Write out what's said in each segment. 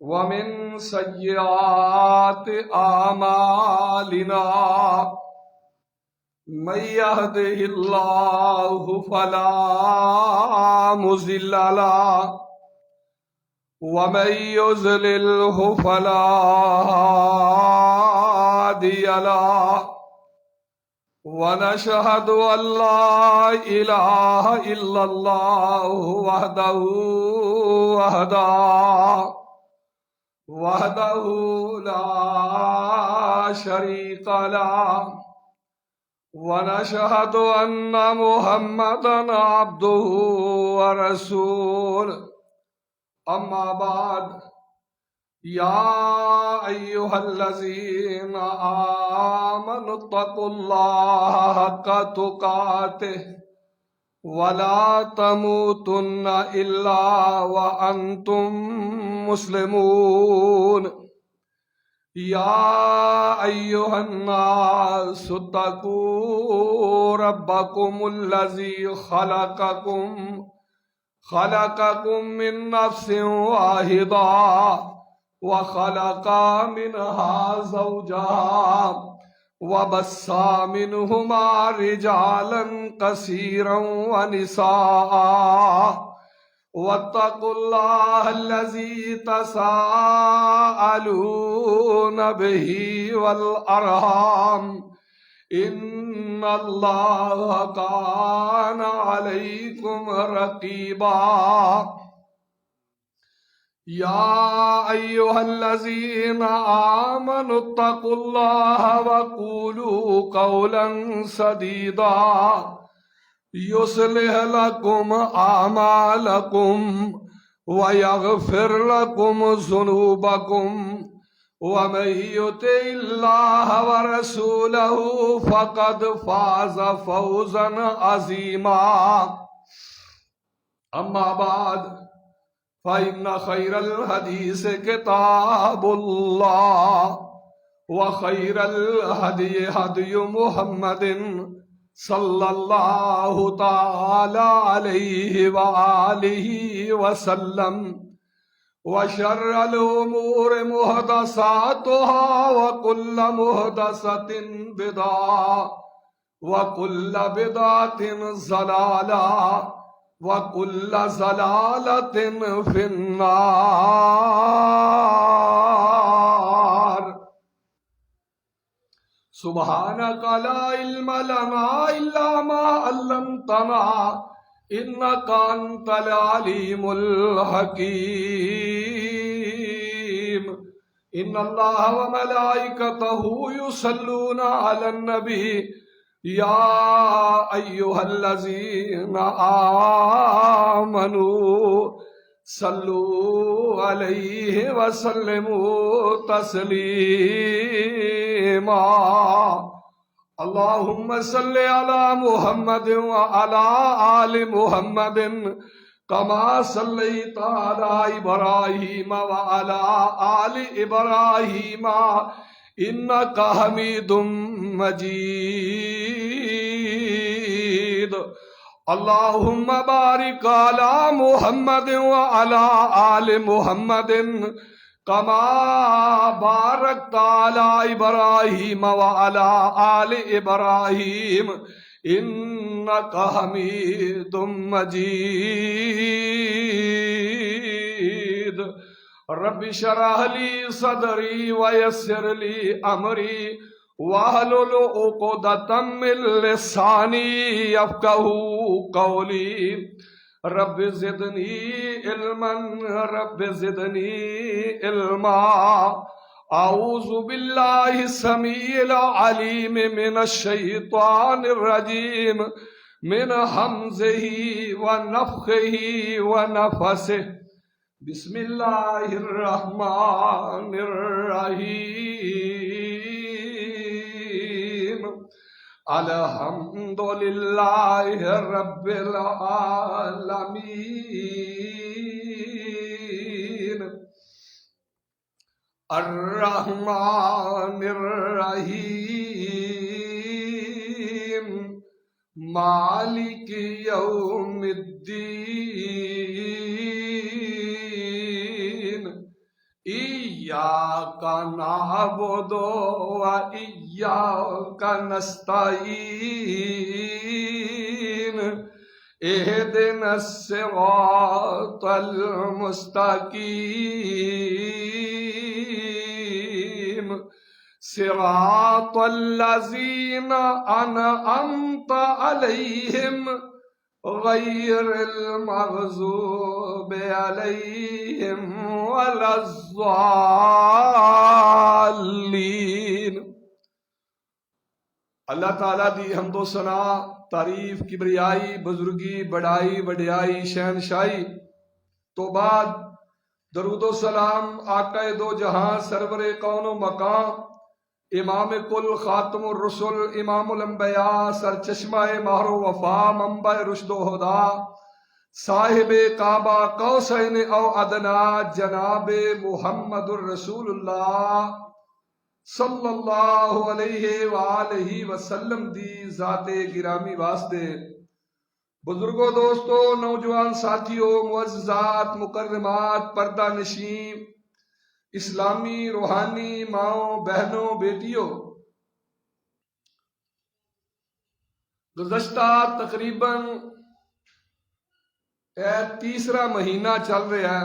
ومن سيئات أعمالنا من يهده الله فلا مضل له ومن يضلله فلا هادي له ونشهد أن لا إله إلا الله وحده لا شريك له ونشهد أن محمدا عبده ورسوله أما بعد يا أيها الذين آمنوا اتقوا الله حق تقاته ولا تموتن إلا وأنتم مسلمون يا أيها الناس اتقوا ربكم الذي خلقكم من نفس واحدة وخلق منها زوجها وبث منهما رجالا كثيرا ونساء واتقوا الله الذي تساءلون به والأرحام إن الله كان عليكم رقيبا يا أيها الذين آمنوا اتقوا الله وقولوا قولا سديدا يصلح لكم أعمالكم ويغفر لكم ذنوبكم ومن يطع الله ورسوله فقد فاز فوزا عظيما أما بعد فإن خير الحديث كتاب الله وخير الهدي هدي محمد صلى الله تعالى عليه وآله وسلم وشر الأمور محدثاتها وكل محدثة بدعة وكل بدعة ضلالة وَكُلَّ ضَلَالَةٍ فِي النَّارِ سبحانك لا علم لنا إلا ما علمتنا إنك أنت العليم الحكيم إن الله وملائكته يصلون على النبي يا أيها الذين آمنوا صلوا عليه وسلموا تسليما اللهم صل على محمد وعلى آل محمد كما صليت على إبراهيم وعلى آل إبراهيم إنك حميد مجيد اللهم بارك على محمد وعلى آل محمد كما باركت على إبراهيم وعلى آل إبراهيم إنك حميد مجيد رب اشرح لي صدري ويسر لي أمري واحلل عقدة من لساني يفقهوا قولي رب زدني علما أعوذ بالله السميع العليم من الشيطان الرجيم من همزه ونفخه ونفسه بسم الله الرحمن الرحيم الحمد لله رب العالمين الرحمن الرحيم مالك يوم الدين إياك نعبد وإياك نستعين اهدنا الصراط المستقيم صراط الذين أنعمت عليهم غير المغضوب عليهم ولا الضالين۔ اللہ تعالیٰ دی حمد و ثنا، تعریف، کبریائی، بزرگی، بڑائی، وڈیائی، شہنشاہی تو بعد درود و سلام آقا دو جہاں، سرور کون و مکان، امام کل، خاتم الرسل، امام الانبیاء، سرچشمہ مہر و وفا، منبع رشد و ہدا، صاحب کعبہ قوسین او ادنا، جناب محمد الرسول اللہ صلی اللہ علیہ وآلہ وسلم دی ذات گرامی واسطے۔ بزرگوں، دوستو، نوجوان ساتھیوں، معززات، مکرمات، پردہ نشین، اسلامی روحانی ماؤں، بہنوں، بیٹیوں، گزشتہ تقریباً تیسرا مہینہ چل رہا ہے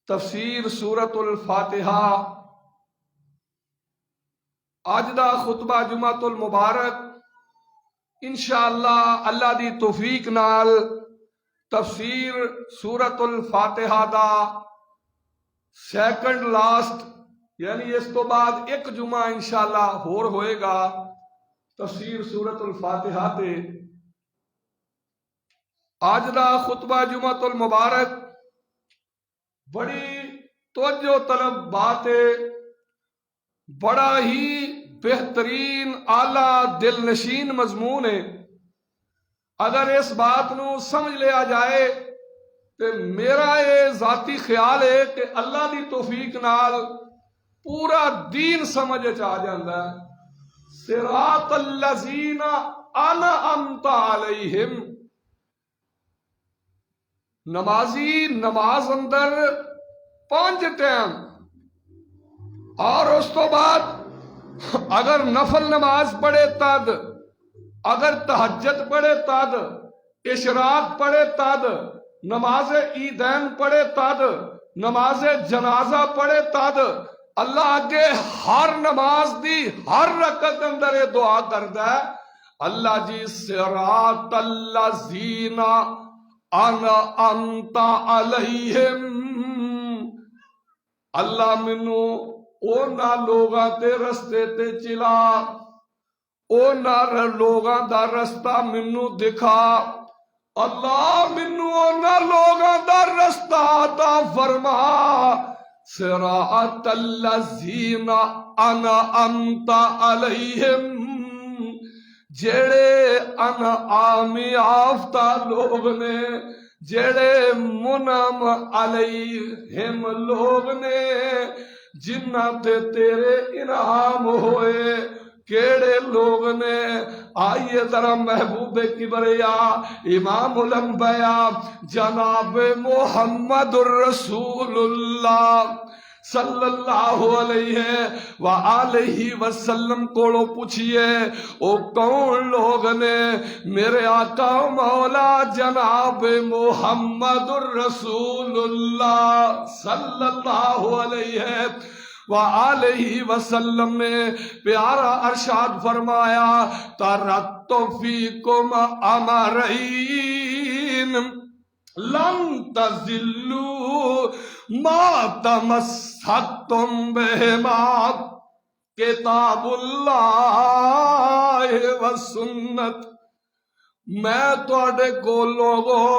تفسیر سورۃ الفاتحہ۔ آج دا خطبہ جمعۃ المبارک انشاءاللہ اللہ دی توفیق نال تفسیر سورۃ الفاتحہ دا سیکنڈ لاسٹ، یعنی اس تو بعد ایک جمعہ انشاءاللہ ہور ہوئے گا تفسیر سورۃ الفاتحہ تے۔ آج دا خطبہ جمعۃ المبارک بڑی توجہ طلب بات ہے، بڑا ہی بہترین اعلیٰ دل نشین مضمون ہے۔ اگر اس بات نو سمجھ لیا جائے تو میرا یہ ذاتی خیال ہے کہ اللہ دی توفیق نال پورا دین سمجھ آ جاندہ ہے۔ صراط الذین انعمت علیہم، نمازی نماز اندر 5 ٹائم، اور اس تو بعد اگر نفل نماز پڑھے تد، اگر تہجد پڑھے تد، اشراق پڑھے تد، نماز عیدین پڑھے تد، نماز جنازہ پڑھے تد، اللہ آگے ہر نماز دی ہر رکعت اندر یہ دعا کردا ہے، اللہ جی صراط الذین انعمت علیہم، اللہ منو اونا لوگاں تے رستے تے چلا، اونا لوگاں دا رستہ منو دکھا، اللہ منو اونا لوگاں دا رستہ عطا فرما، صراط الذین انعمت علیہم، جڑے انعام یافتہ لوگ نے، جڑے منعم علیہم لوگ نے، جنہ تے تیرے انعام ہوئے، کیڑے لوگ نے؟ آئیے ذرا محبوب کبریا، امام الانبیاء، جناب محمد الرسول اللہ صلی اللہ علیہ وآلہ وسلم کو پوچھئے او کون لوگ نے؟ میرے آقا مولا جناب محمد الرسول اللہ صلی اللہ علیہ وآلہ وسلم نے پیارا ارشاد فرمایا، ترکت فیکم امرین لن تضلوا ما تمسکتم بہما، کتاب اللہ و سنت۔ میں تواڈے کو لوگوں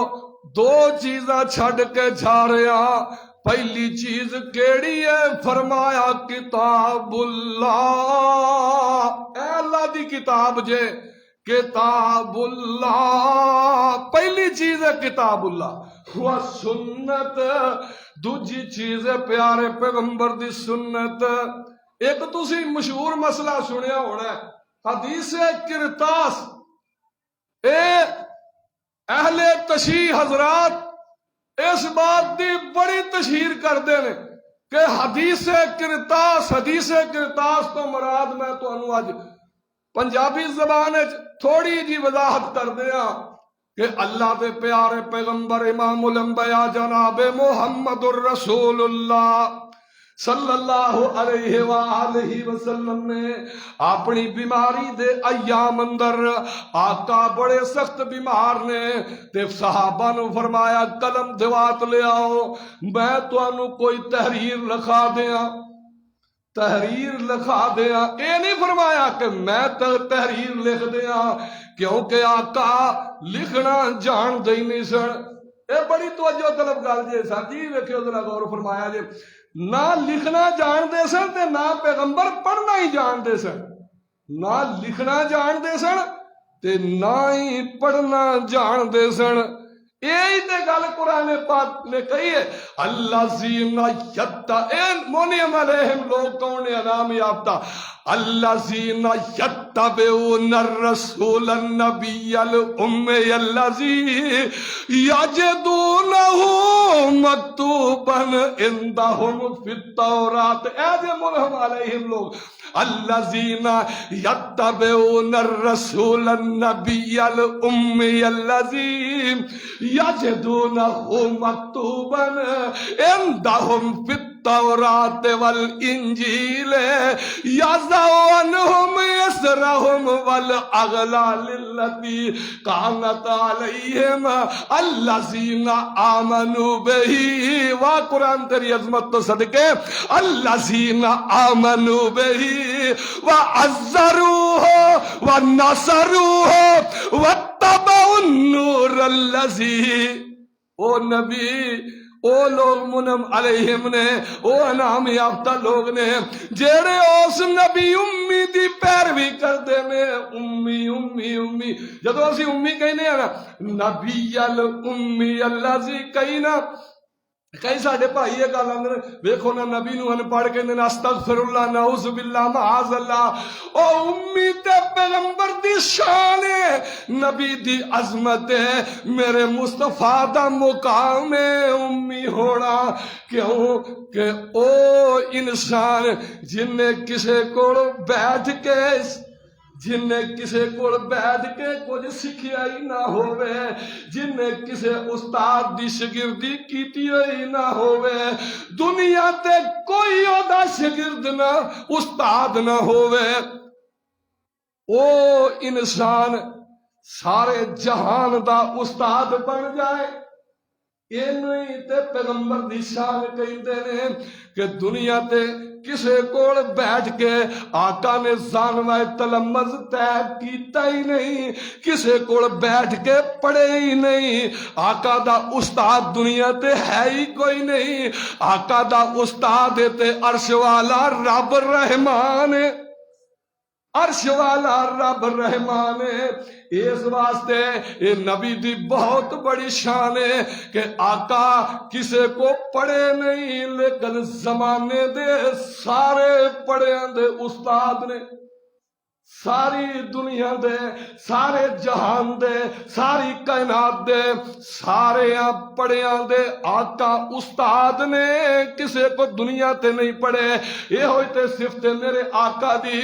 2 چیزاں چھڈ کے جا رہا، پہلی چیز کیڑی ہے؟ فرمایا کتاب اللہ، اے اللہ دی کتاب جے، کتاب اللہ پہلی چیز ہے، کتاب اللہ و سنت دوجی چیز ہے پیارے پیغمبر دی سنت۔ ایک تسی مشہور مسئلہ سنیا ہونا ہے، حدیث کرتاس، اے اہل تشیح حضرات اس بات دی بڑی تشہیر کر دے نے کہ حدیث کرتاس تو مراد میں تمہیں اج پنجابی زبان تھوڑی جی وضاحت کر دیا کہ اللہ دے پیارے پیغمبر امام الانبیاء جناب محمد الرسول اللہ صلی اللہ علیہ وآلہ وسلم نے اپنی بیماری دے ایام اندر آقا بڑے سخت بیمار نے تے صحابہ نو فرمایا قلم دوات لے آؤ میں تانوں کوئی تحریر لکھا دیاں اے نہیں فرمایا کہ میں تحریر لکھ دیاں کیونکہ آقا لکھنا جان دے نہیں سن اے بڑی توجہ طلب گل جے سر جی ویکھو ذرا غور فرمایا جے نہ لکھنا جان دے سن تے نہ پیغمبر پڑھنا ہی جان دے سن نہ لکھنا جان دے سن تے نہ ہی پڑھنا جان دے سن یہی تے گل قرآن پاک نے کہی ہے الذین منعم علیہم لوگ کون نے انعام یافتہ الذین یتبعون الرسول النبی الامی الذی یجدونہ مکتوبا عندہم فی التوراۃ اے جو منعم علیہم لوگ الذین یتبعون الرسول النبی الامی الذی یجدونہ مکتوبا عندہم فی التوراۃ والانجیل یضع عنہم اسرہم والاغلال التی کانت علیہم الذین آمنوا بہ وا قرآن تیری عظمت تو صدقے الذین آمنوا بہ وعزروہ ونصروہ واتبعوا النور الذی او نبی او لوگ منعم علیہم نے او انعام یافتہ لوگ نے جیڑے اس نبی امی دی پیروی کردے نے امی جدو اسی امی کہنے ہیں نا نبی الامی الذی کہنا کئی ساڈے بھائی یہ گل آندے ویکھو نا نبی نو ان پڑھ کے استغفر اللہ نعوذ باللہ معاذ اللہ او امی تے پیغمبر دی شان ہے نبی دی عظمت ہے میرے مصطفیٰ دا مقام ہے امی ہونا کیوں کہ او انسان جن نے کسے کو بیٹھ کے کچھ سکھیا ہی نہ ہوئے جن نے کسے استاد دی شگردی کیتی ہی نہ ہوئے دنیا تے کوئی اودا شگرد نہ استاد نہ ہوئے او انسان سارے جہان دا استاد بن جائے اینویں تے پیغمبر دی شان کہندے نے کہ دنیا تے کسے کول بیٹھ کے آقا نے زانوائے تلمذ طے کیتا ہی نہیں کسے کول بیٹھ کے پڑھے ہی نہیں آقا دا استاد دنیا تے ہے ہی کوئی نہیں آقا دا استاد تے عرش والا رب رحمان عرش والا رب رحمان اس واسطے یہ نبی دی بہت بڑی شان ہے کہ آقا کسے کو پڑھے نہیں لیکن زمانے دے سارے پڑھیاں دے استاد نے ساری دنیا دے سارے جہان دے ساری کائنات دے سارے پڑھیاں دے آقا استاد نے کسے کو دنیا تے نہیں پڑھے یہ ہوئی تے صفت میرے آقا دی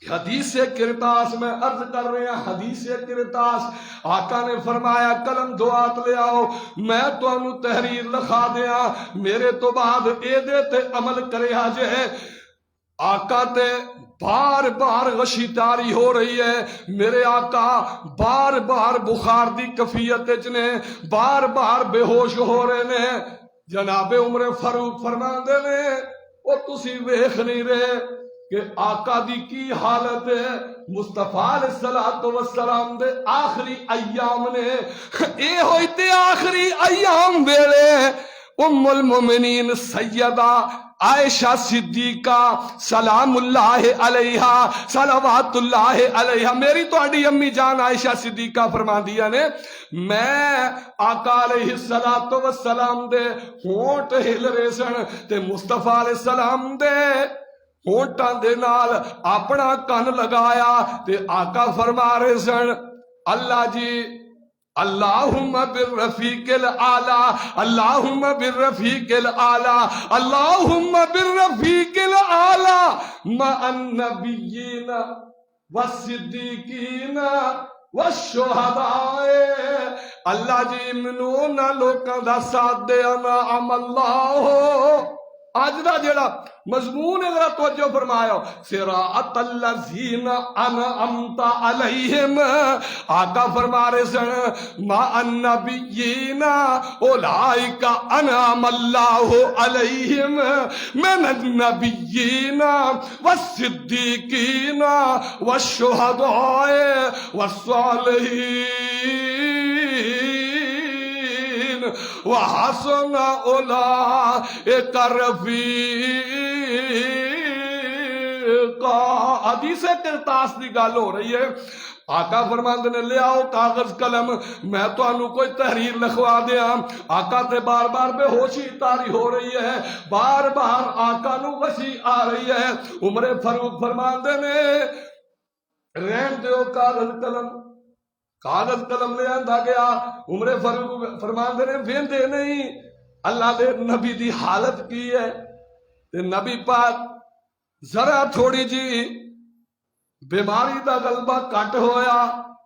حدیث کرتاس میں عرض کر رہے ہیں حدیث کرتاس آقا نے فرمایا قلم دعات لے آؤ میں تو انو تحریر لکھا دیا میرے تو بعد اے دے تے عمل کرے آجے آقا تے بار بار غشی تاری ہو رہی ہے میرے آقا بار بار بخار دی کفیت چنے بار بار بے ہوش ہو رہے نے جناب عمر فاروق فرماندے نے وہ تسی ویکھ نہیں رہے کہ آقا دی کی حالت ہے مصطفیٰ علیہ السلام دے آخری ایام نے اے ہوئی تے آخری ایام ویلے ام المومنین سیدہ عائشہ صدیقہ سلام اللہ علیہا صلوات اللہ علیہا میری تو اڈی امی جان عائشہ صدیقہ فرما دیا نے میں آقا علیہ السلام دے ہونٹ ہل رہے سن تے مصطفیٰ علیہ السلام دے ہونٹاں دے نال اپنا کن لگایا تے آقا فرما رہے سن اللہ جی اللہم بالرفیق الاعلی، اللہم بالرفیق الاعلی، اللہم بالرفیق الاعلی مع النبیین والصدیقین والشہداء۔ اللہ جی منو نہ لوکاں دا ساتھ دے انعام اللہ۔ آج دا جڑا مضمون ہے ذرا توجہ فرمایا، صراط الذین انعمت علیہم، آقا فرما رہے سن مع النبیین اولئک انعم اللہ علیہم من النبیین والصدیقین والشہداء والصالحین وحسن اولئک رفیقا۔ حدیث کرتاس دی گل ہو رہی ہے، آقا فرماندے نے لے آؤ کاغذ قلم، میں تو انو کوئی تحریر لکھوا دیا۔ آقا تے بار بار بے ہوشی تاری ہو رہی ہے، بار بار آقا نو وحی آ رہی ہے۔ عمر فاروق فرماندے نے رہن دیو کاغذ قلم، کاغذ قلم لے آندا گیا۔ عمر فاروق فرماندے نے ویندے نہیں اللہ دے نبی دی حالت کی ہے، تے نبی پاک ذرا تھوڑی جی بیماری دا غلبہ کٹ ہویا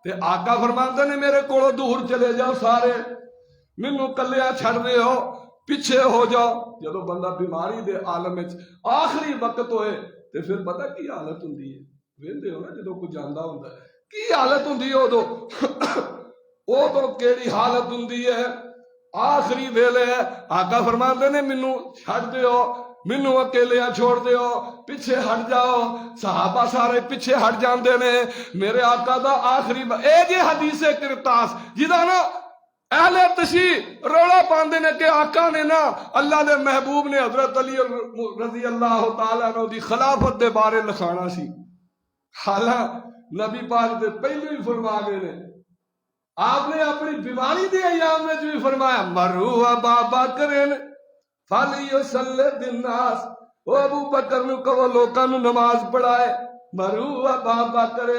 تے آقا فرماندے نے میرے کولوں دور چلے جاؤ سارے، مینوں کلیا چھڑ دے ہو، پیچھے ہو جاؤ۔ جدو بندہ بیماری دے عالم وچ آخری وقت ہوئے تے پھر پتہ کی حالت ہوندی ہے، ویندے ہو نا جدو کوئی جاندا ہوندا ہے کی حالت ہوندی ہے، ادو کیڑی حالت ہوندی ہے، آخری ویلے ہے۔ آقا فرماندے نے مینوں چھڑ دیو، مینوں اکیلیاں چھوڑ دیو، پیچھے ہٹ جاؤ۔ صحابہ سارے پیچھے ہٹ جاندے نے۔ میرے آقا دا آخری اے جی حدیث کرتاس جدا نا اہل تشیع رولا پاندے نے کہ آقا نے نا اللہ دے محبوب نے حضرت علی رضی اللہ تعالیٰ عنہ دی خلافت دے بارے لکھانا سی، حالاں نبی پاک دے پہلو ہی فرما گئے نے۔ آپ نے اپنی بیماری دے ایام میں جو بھی فرمایا مرو ابا بکر فلیصلی بالناس، او ابو بکر نو کہو لوکاں نو نماز پڑھائے، مرو ابا بکر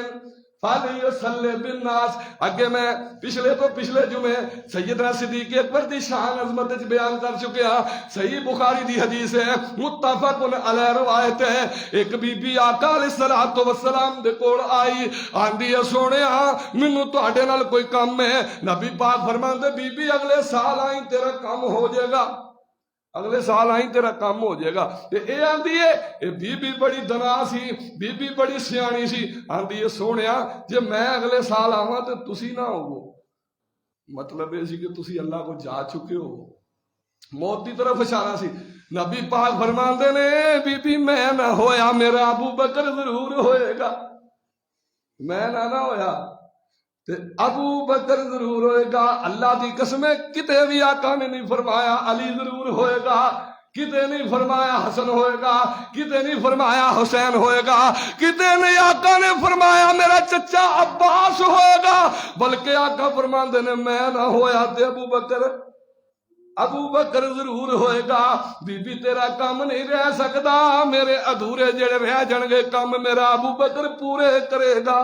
فلیصلی بالناس۔ اگے میں پچھلے جمعے سیدنا صدیق اکبر دی شان عظمت وچ بیان کر چکے ہاں۔ صحیح بخاری دی حدیث ہے، متفق علیہ روایت ہے۔ ایک بی بی آقا علیہ الصلوۃ والسلام دے کول آئی، آندی ہے سونیا مینوں تہاڈے نال کوئی کم ہے۔ نبی پاک فرماندے بی بی اگلے سال آئی تیرا کام ہو جائے گا، اگلے سال آئیں تیرا کام ہو جائے گا۔ تے اے آندی ہے اے بی بی بڑی دنا سی، بی بی بڑی سیانی سی، آندی ہے سونیا جے میں اگلے سال آواں تے تسی نہ ہوو، مطلب یہ سی کہ تسی اللہ کو جا چکے ہو، موت دی طرف اشارہ سی۔ نبی پاک فرماندے نے بی بی میں نہ ہویا میرا ابو بکر ضرور ہوئے گا، میں نہ ہویا تے ابو بکر ضرور ہوئے گا۔ اللہ دی قسم ہے کتے بھی آقا نے نہیں فرمایا علی ضرور ہوئے گا، کتے نہیں فرمایا حسن ہوئے گا، کتے نہیں فرمایا حسین ہوئے گا، کتے نہیں آقا نے فرمایا میرا چچا عباس ہوئے گا، بلکہ آقا فرماندے نے میں نہ ہویا تے ابو بکر ضرور ہوئے گا۔ بی بی تیرا کام نہیں رہ سکتا، میرے ادھورے جڑے رہ جان گے کام میرا ابو بکر پورے کرے گا۔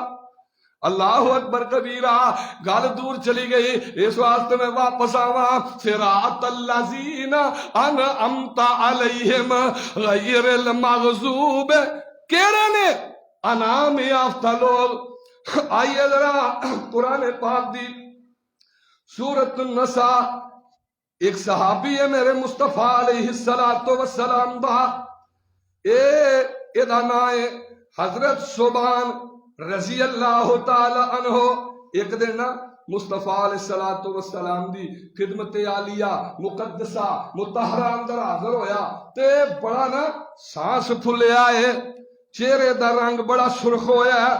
اللہ اکبر کبیرہ، گل دور چلی گئی، اس واسطے میں واپس آواں۔ صراط الذین انعمت علیہم غیر المغضوب، کیڑے نے انعام یافتہ لوگ۔ آئیے ذرا قرآن پاک دی سورۃ النساء، ایک صحابی ہے میرے مصطفیٰ علیہ السلام دا، اے دا نام ہے حضرت صوبان رضی اللہ تعالی عنہ۔ ایک دن نا مصطفیٰ علیہ السلام دی خدمت عالیہ مقدسہ مطہرہ اندر حاضر ہویا تے بڑا نا سانس پھلیا ہے، چہرے دا رنگ بڑا سرخ ہویا ہے،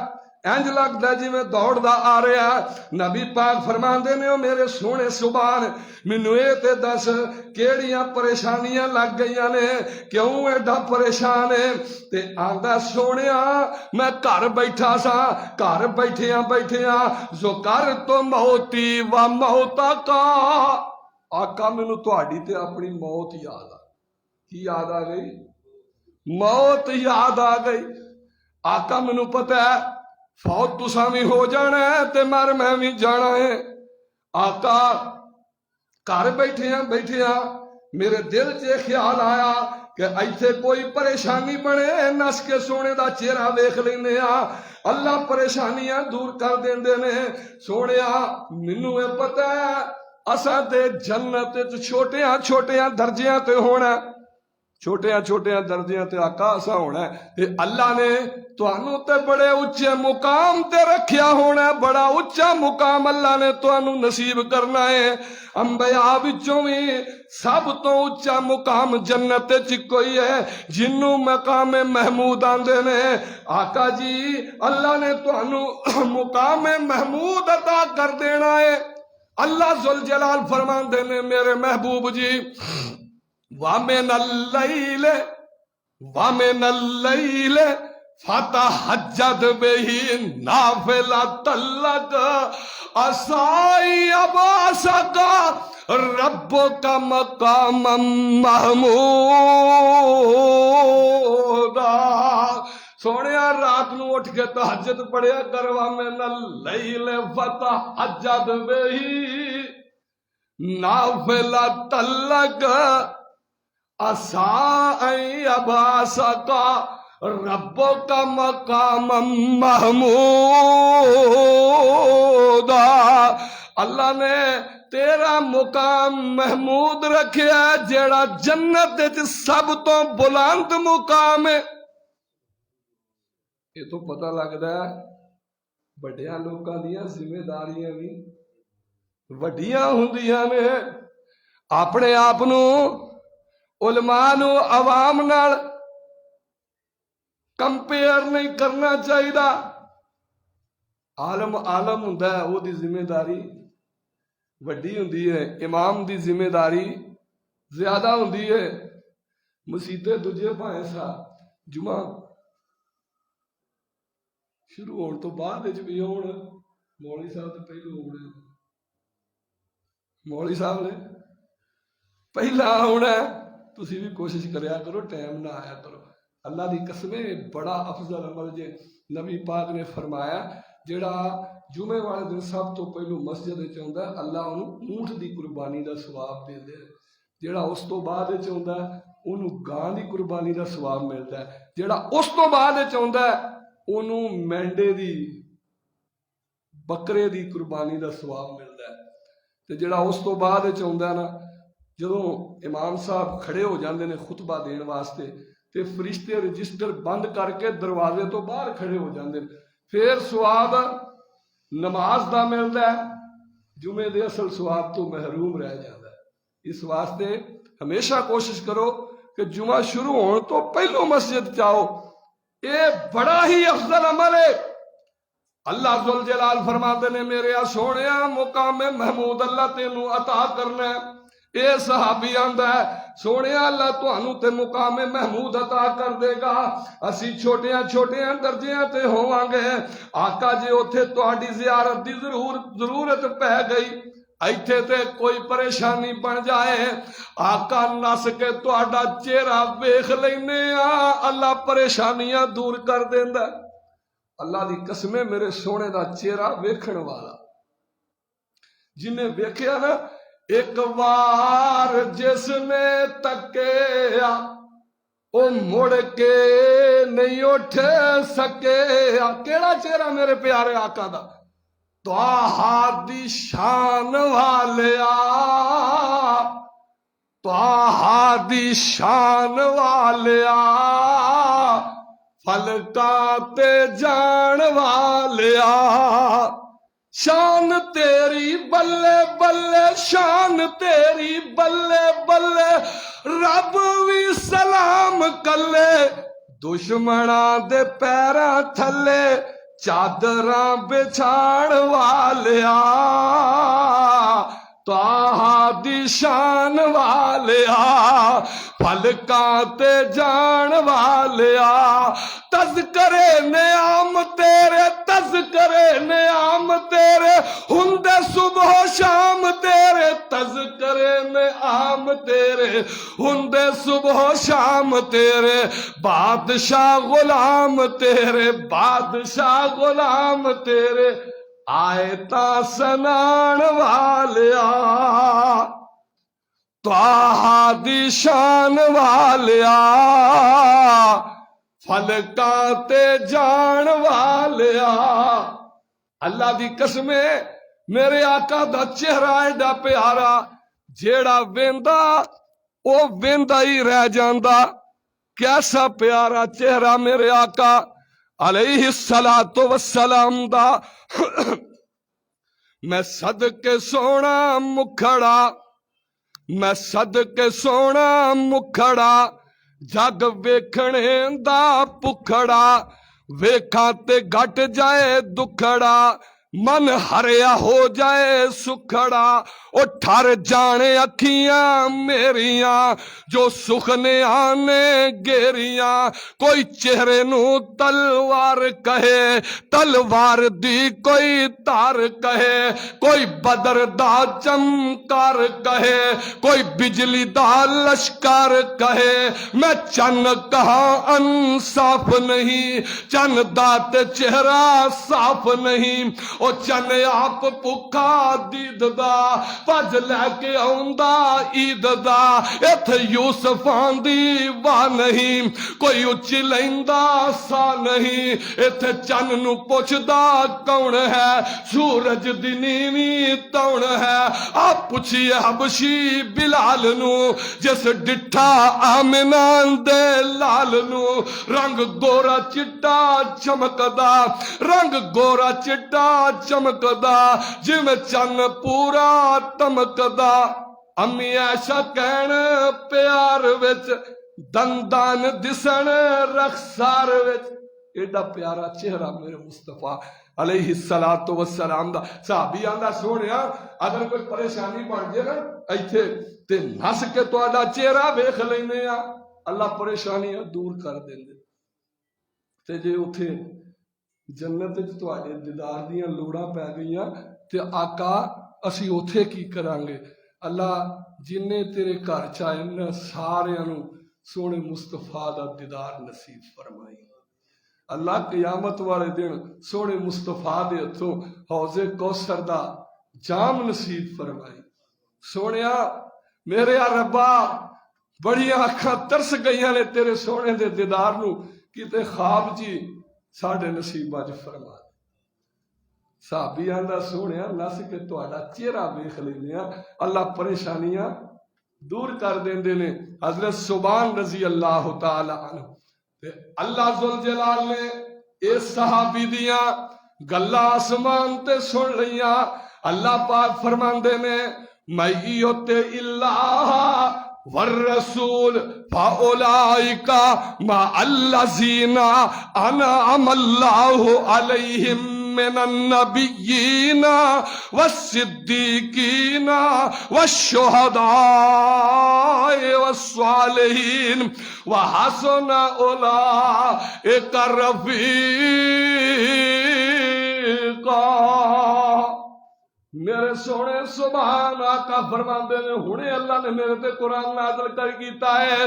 انج لگدا جی میں دوڑ دا آ رہا ہے۔ نبی پاک فرماندے نے او میرے سونے سبحان مینوں اے تے دس کیڑیاں پریشانیاں لگ گئیاں نے، کیوں ایڈا پریشان ہے؟ تے آندا سونیا میں گھر بیٹھا سا، گھر بیٹھیاں ذکر تو موتی و موتا کا، آقا مینوں تہاڈی تے اپنی موت یاد آ، کی یاد آ گئی؟ موت یاد آ گئی۔ آقا مینوں پتہ ہے فوت تساں بھی ہو جانا ہے تے مر میں بھی جانا ہے، آقا گھر بیٹھیا میرے دل چ خیال آیا کہ ایتھے کوئی پریشانی بنے نس کے سونے دا چہرہ ویکھ لینے اللہ پریشانیاں دور کر دیندے نے سونیا مینوں اے پتہ ہے اساں تے جنت وچ چھوٹیاں درجیاں تے ہونا چھوٹیاں درجیاں تے آقا اساں ہونا ہے تے اللہ نے تانوں تے بڑے اونچے مقام تے رکھیا ہونا ہے بڑا اونچا مقام اللہ نے تانوں نصیب کرنا ہے انبیاء وچوں وی سب تو اونچا مقام جنت وچ کوئی ہے جنوں مقام محمود آندے نے آقا جی اللہ نے تانوں مقام محمود عطا کر دینا ہے اللہ ذوالجلال فرماندے نے میرے محبوب جی وَمِنَ اللَّيْلِ فَتَهَجَّدْ بِهِ نَافِلَةً لَكَ عَسَىٰ يَبْعَثَكَ رَبُّكَ مَقَامًا مَحْمُودًا سونیا رات نو اٹھ کے تہجد پڑھیا کر وَمِنَ اللَّيْلِ فَتَهَجَّدْ بِهِ نَافِلَةً لَكَ عَسَىٰ أَن يَبْعَثَكَ رَبُّكَ مَقَامًا مَحْمُودًا اللہ نے تیرا مقام محمود رکھیا جیڑا جنت وچ سب تو بلند مقام ہے یہ تو پتہ لگدا ہے بڑیاں لوکاں دیاں ذمہ داریاں بھی وڈیاں ہوندیاں نے اپنے آپ نو علماء نو عوام نال کمپیئر نہیں کرنا چاہیے عالم ہوندا ہے وہ دی ذمہ داری وڈی ہوندی ہے امام دی ذمہ داری زیادہ ہوندی ہے مسیتے دوجے بھائیں سا جمعہ شروع ہون تو بعد وچ بھی ہون مولوی صاحب تے پہلو ہونے مولوی صاحب نے پہلا ہونا تسی بھی کوشش کریا کرو ٹائم نہ آیا کرو اللہ دی قسمیں بڑا افضل عمل جے نبی پاک نے فرمایا جڑا جمعے والے دن سب تو پہلو مسجد وچ ہوندا ہے اللہ اونوں اونٹ دی قربانی دا ثواب دیندا ہے جڑا اس تو بعد وچ ہوندا ہے اونوں گاں دی قربانی دا ثواب ملدا ہے جڑا اس تو بعد وچ ہوندا ہے اونوں مینڈے دی بکرے دی قربانی دا ثواب ملدا ہے تے جڑا اس تو بعد وچ ہوندا ہے نا جدوں امام صاحب کھڑے ہو جاندے نے خطبہ دین واسطے تے فرشتے رجسٹر بند کر کے دروازے تو باہر کھڑے ہو جاندے پھر ثواب نماز دا ملدا ہے جمعے دے اصل ثواب تو محروم رہ جاندا ہے اس واسطے ہمیشہ کوشش کرو کہ جمعہ شروع ہون تو پہلو مسجد جاؤ اے بڑا ہی افضل عمل ہے اللہ ذوالجلال فرماتے نے میرے سونیا مقام محمود اللہ تینوں عطا کرنا ہے اے صحابی آندا ہے سونے اللہ تانوں تے مقام محمود عطا کر دے گا اسی چھوٹیاں درجیاں تے ہوواں گے آقا جی اوتھے تہاڈی زیارت دی ضرورت پہ گئی ایتھے تے کوئی پریشانی بن جائے آقا نس کے تہاڈا چہرہ ویکھ لینے اللہ پریشانیاں دور کر دیندا اللہ دی قسمیں میرے سونے دا چہرہ ویکھن والا جنہیں ویکھیا نا ایک بار جس نے تکیا او مڑ کے نہیں اٹھ سکے کیڑا چہرہ میرے پیارے آقا دا طٰہٰ دی شان والیا طٰہٰ دی شان والیا فلکاں تے جان والیا شان تیری بلے بلے شان تیری بلے بلے رب بھی سلام کلے دشمناں دے پیراں تھلے چادراں بچھاڑ والیا طٰہٰ دی شان والیا فلکاں تے جان والیا تذکرے نعام تیرے تذکرے نعام تیرے ہندے صبح و شام تیرے تذکرے نعام تیرے ہندے صبح و شام تیرے بادشاہ غلام تیرے بادشاہ غلام تیرے آیتا سنان والیا طٰہٰ دی شان والیا فلکاں تے جان والیا۔ اللہ دی قسمے میرے آقا دا چہرہ ایڈا پیارا جیڑا ویندا او ویندا ہی رہ جاندا۔ کیسا پیارا چہرہ میرے آقا علیہ السلام دا۔ میں صدقے سونا مکھڑا، میں صدقے سونا مکھڑا، جگ ویکھنے دا پکھڑا، ویکھاں تے گھٹ جائے دکھڑا، من ہریا ہو جائے سکھڑا، او ٹھر جانے اکھیاں میریاں جو سخنے آنے گیریاں۔ کوئی چہرے نو تلوار کہے، تلوار دی کوئی تار کہے، کوئی بدر دا چمکار کہے، کوئی بجلی دا لشکار کہے۔ میں چن کہاں انصاف نہیں، چن دا تے چہرہ صاف نہیں، او چن آپ پکا دید دا پج لے کے آندا عید دا۔ ایتھے یوسفان دی واہ نہیں، کوئی اچھی لیندا سا نہیں، ایتھے چن نو پوچھدا کون ہے، سورج دی نیویں تون ہے۔ آپ پوچھئے حبشی بلال نو جس ڈٹھا آمنہ دے لال نو، رنگ گورا چٹا چمکدا، رنگ گورا چٹا چمکدا، جم چن پورا تمکدا۔ امی ایشا کہن پیار وچ دندان دسن رخسار وچ۔ ایڈا پیارا چہرہ میرے مصطفیٰ علیہ السلام دا۔ صحابی آندا سونیا اگر کوئی پریشانی بن جائے نا ایتھے تے نس کے تہاڈا چہرہ ویکھ لینے آ، اللہ پریشانیاں دور کر دیندے۔ تے جے اوتھے جنت وچ تہاڈے دیدار دیاں لوڑاں پی گئیاں تے آقا اسی اوتھے کی کرانگے؟ اللہ جننے تیرے گھر چاہے نا ساریاں نو سونے مصطفیٰ دا دیدار نصیب فرمائی۔ اللہ قیامت والے دن سونے مصطفیٰ دے ہتھوں حوض کوثر دا جام نصیب فرمائی۔ سونیا میرے ربا بڑی آنکھاں ترس گئیاں نے تیرے سونے دے دیدار نو، کیتے خواب جی ساڑھے نصیب آج فرما۔ صحابی آندہ سونیا نس کے تہاڈا چہرہ ویکھ لینے، اللہ پریشانیاں دور کر دیندے نے۔ حضرت سبحان رضی اللہ تعالی عنہ اللہ ذوالجلال نے اس صحابی دیاں گلاں آسمان تے سن لیاں۔ اللہ پاک فرماندے نے مَیُّتِ اللَّهَ والرسول فَأُولَئِكَ مَعَ الَّذِينَ أَنْعَمَ اللَّهُ عَلَيْهِمْ من النبیین والصدیقین والشہداء والصالحین وحسن اولئک رفیقا۔ میرے سونے سبحان آقا فرماندے نے ہنے اللہ نے میرے تے قرآن نازل کر کیتا ہے۔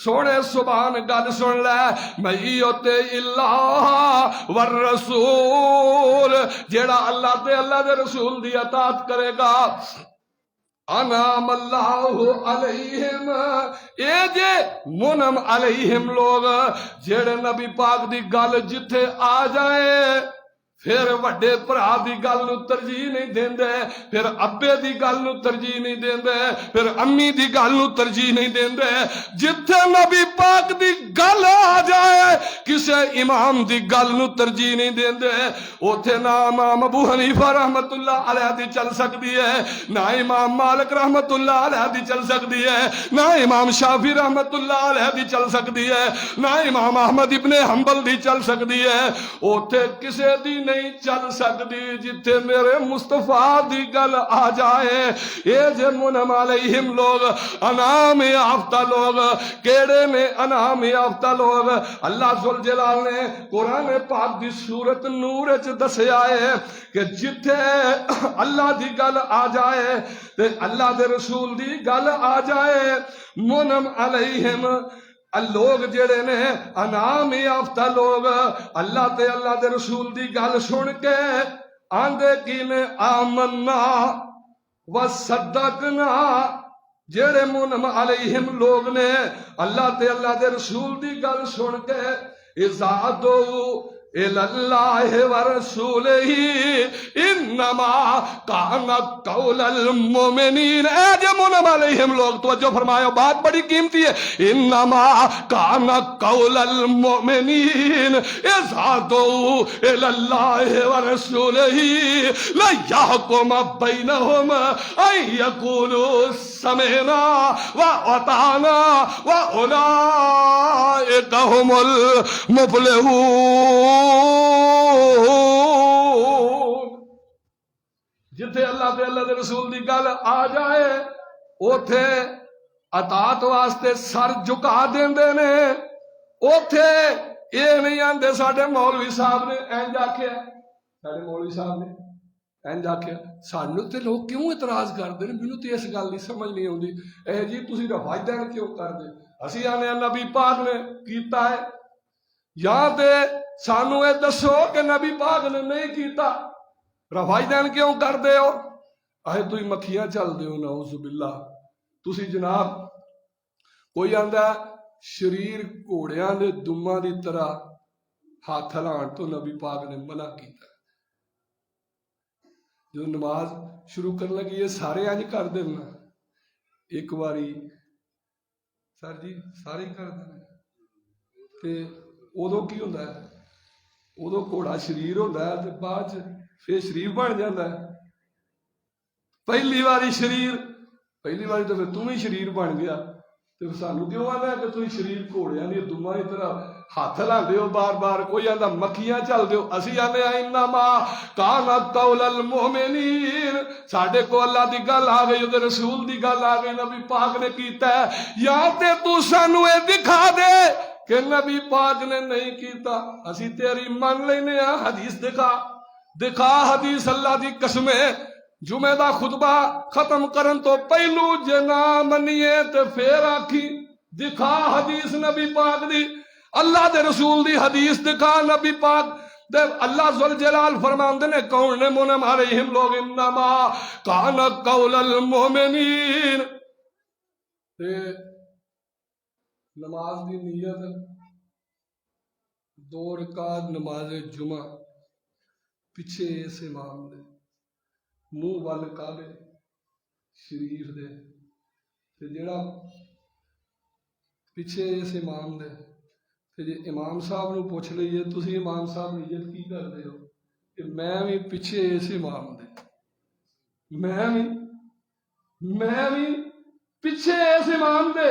سونے سبحان گل سن لے، مَیُّتِ اللَّهَ والرسول، جیڑا اللہ تے اللہ دے رسول دی اطاعت کرے گا انعم اللہ علیہم، اے جے منعم علیہم لوگ جیڑے نبی پاک دی گل جتھے آ جائے پھر وڈے بھرا دی گل نو ترجیح نہیں دیندے، پھر ابے دی گل نو ترجیح نہیں دیندے، پھر امی دی گل نو ترجیح نہیں دیندے۔ جتھے نبی پاک دی گل آ جائے کسے امام دی گل نو ترجیح نہیں دیندے۔ اوتھے نہ امام ابو حنیفہ رحمت اللہ علیہ دی چل سکتی ہے، نہ امام مالک رحمت اللہ علیہ دی چل سکتی ہے، نہ امام شافعی رحمت اللہ علیہ دی چل سکتی ہے، نہ امام احمد ابن حنبل دی چل سکتی ہے۔ اوتھے کسے دی نہیں چل سکتی جتھے میرے مصطفیٰ دی گل آ جائے۔ یہ جے منعم علیہم لوگ انعام یافتہ لوگ کیڑے نے؟ انعام یافتہ لوگ اللہ ذوالجلال نے قرآن پاک دی سورت نور وچ دسیا ہے کہ جتھے اللہ دی گل آ جائے تے اللہ دے رسول دی گل آ جائے، منعم علیہم لوگ جڑے نے انعام یافتہ لوگ اللہ تے اللہ دے رسول دی گل سن کے آندے کی نے آمنا وصدقنا جڑے منعم علیہم لوگ نے اللہ تے اللہ دے رسول دی گل سن کے اذا دعوا الی اللہ ورسولہ انما کان قول المؤمنین، اے جو منعم علیہم لوگ توجہ فرماؤ، بات بڑی قیمتی ہے، انما کان قول المؤمنین اذا دعوا الی اللہ ورسولہ لیحکم بینہم ان یقولوا سمعنا واطعنا واولئک هم المفلحون۔ جتھے اللہ تے اللہ دے رسول دی گل آ جائے اوتھے اطاعت واسطے سر جھکا دیندے نے، اوتھے یہ نہیں آندے ساڈے مولوی صاحب نے انج آکھیا، ساڈے مولوی صاحب نے انج آکھیا، سانوں تے لوگ کیوں اعتراض کردے نے، مینوں تے اس گل دی سمجھ نہیں آندی، اے جی تسی روایتاں کیوں کردے، اسی آنے نبی پاک نے کیتا ہے، یا تے سانوں اے دسو کہ نبی پاک نے نہیں کیتا، روایتاں کیوں کردے ہو، اے تسی مکھیاں چل دے ہو، نعوذ باللہ، تسی جناب کوئی آندا شریر گھوڑیاں دے دماں دی طرح ہاتھ ہلان تو نبی پاک نے منع کیتا، جو نماز شروع کرنے لگی یہ سارے انج کر دینا، ایک باری سر جی سارے کر دینا، تے ادو کی ہوندا ہے، ادو گھوڑا شریر ہوندا ہے تے بعد پھر شریر بن جاندا ہے، پہلی باری شریر، پہلی باری تو پھر تم ہی شریر بن گیا، تے سانو کیوں آندا ہے کہ تسی شریر گھوڑیاں دی دماں دی طرح ہاتھ لاندے ہو بار بار، کوئی آندا مکھیاں چل دیو، اسی آنے انما کان قول المؤمنین، ساڈے کو اللہ دی گل آ گئی، تے رسول دی گل آ گئی، نبی پاک نے کیتا ہے، یا تے تو سانو اے دکھا دے کہ نبی پاک نے نہیں کیتا، اسی تیری من لینے ہاں، حدیث دکھا حدیث، اللہ دی قسمیں جمعہ دا خطبہ ختم کرن تو پہلو جے نہ منیے تے پھر آکھی دکھا حدیث نبی پاک دی، اللہ دے رسول دی حدیث دکھا نبی پاک دے، اللہ ذوالجلال فرماندے نے کون نے منعم علیہم لوگ انما کان قول المؤمنین، تے نماز دی نیت 2 رکعت نماز جمعہ پیچھے اس امام دے منہ وال کعبے شریف دے، تے جڑا پیچھے اس امام دے، تے جے امام صاحب نو پوچھ لئیے تسی امام صاحب نیت کی کردے ہو کہ میں بھی پیچھے اس امام دے، میں بھی پیچھے اس امام دے،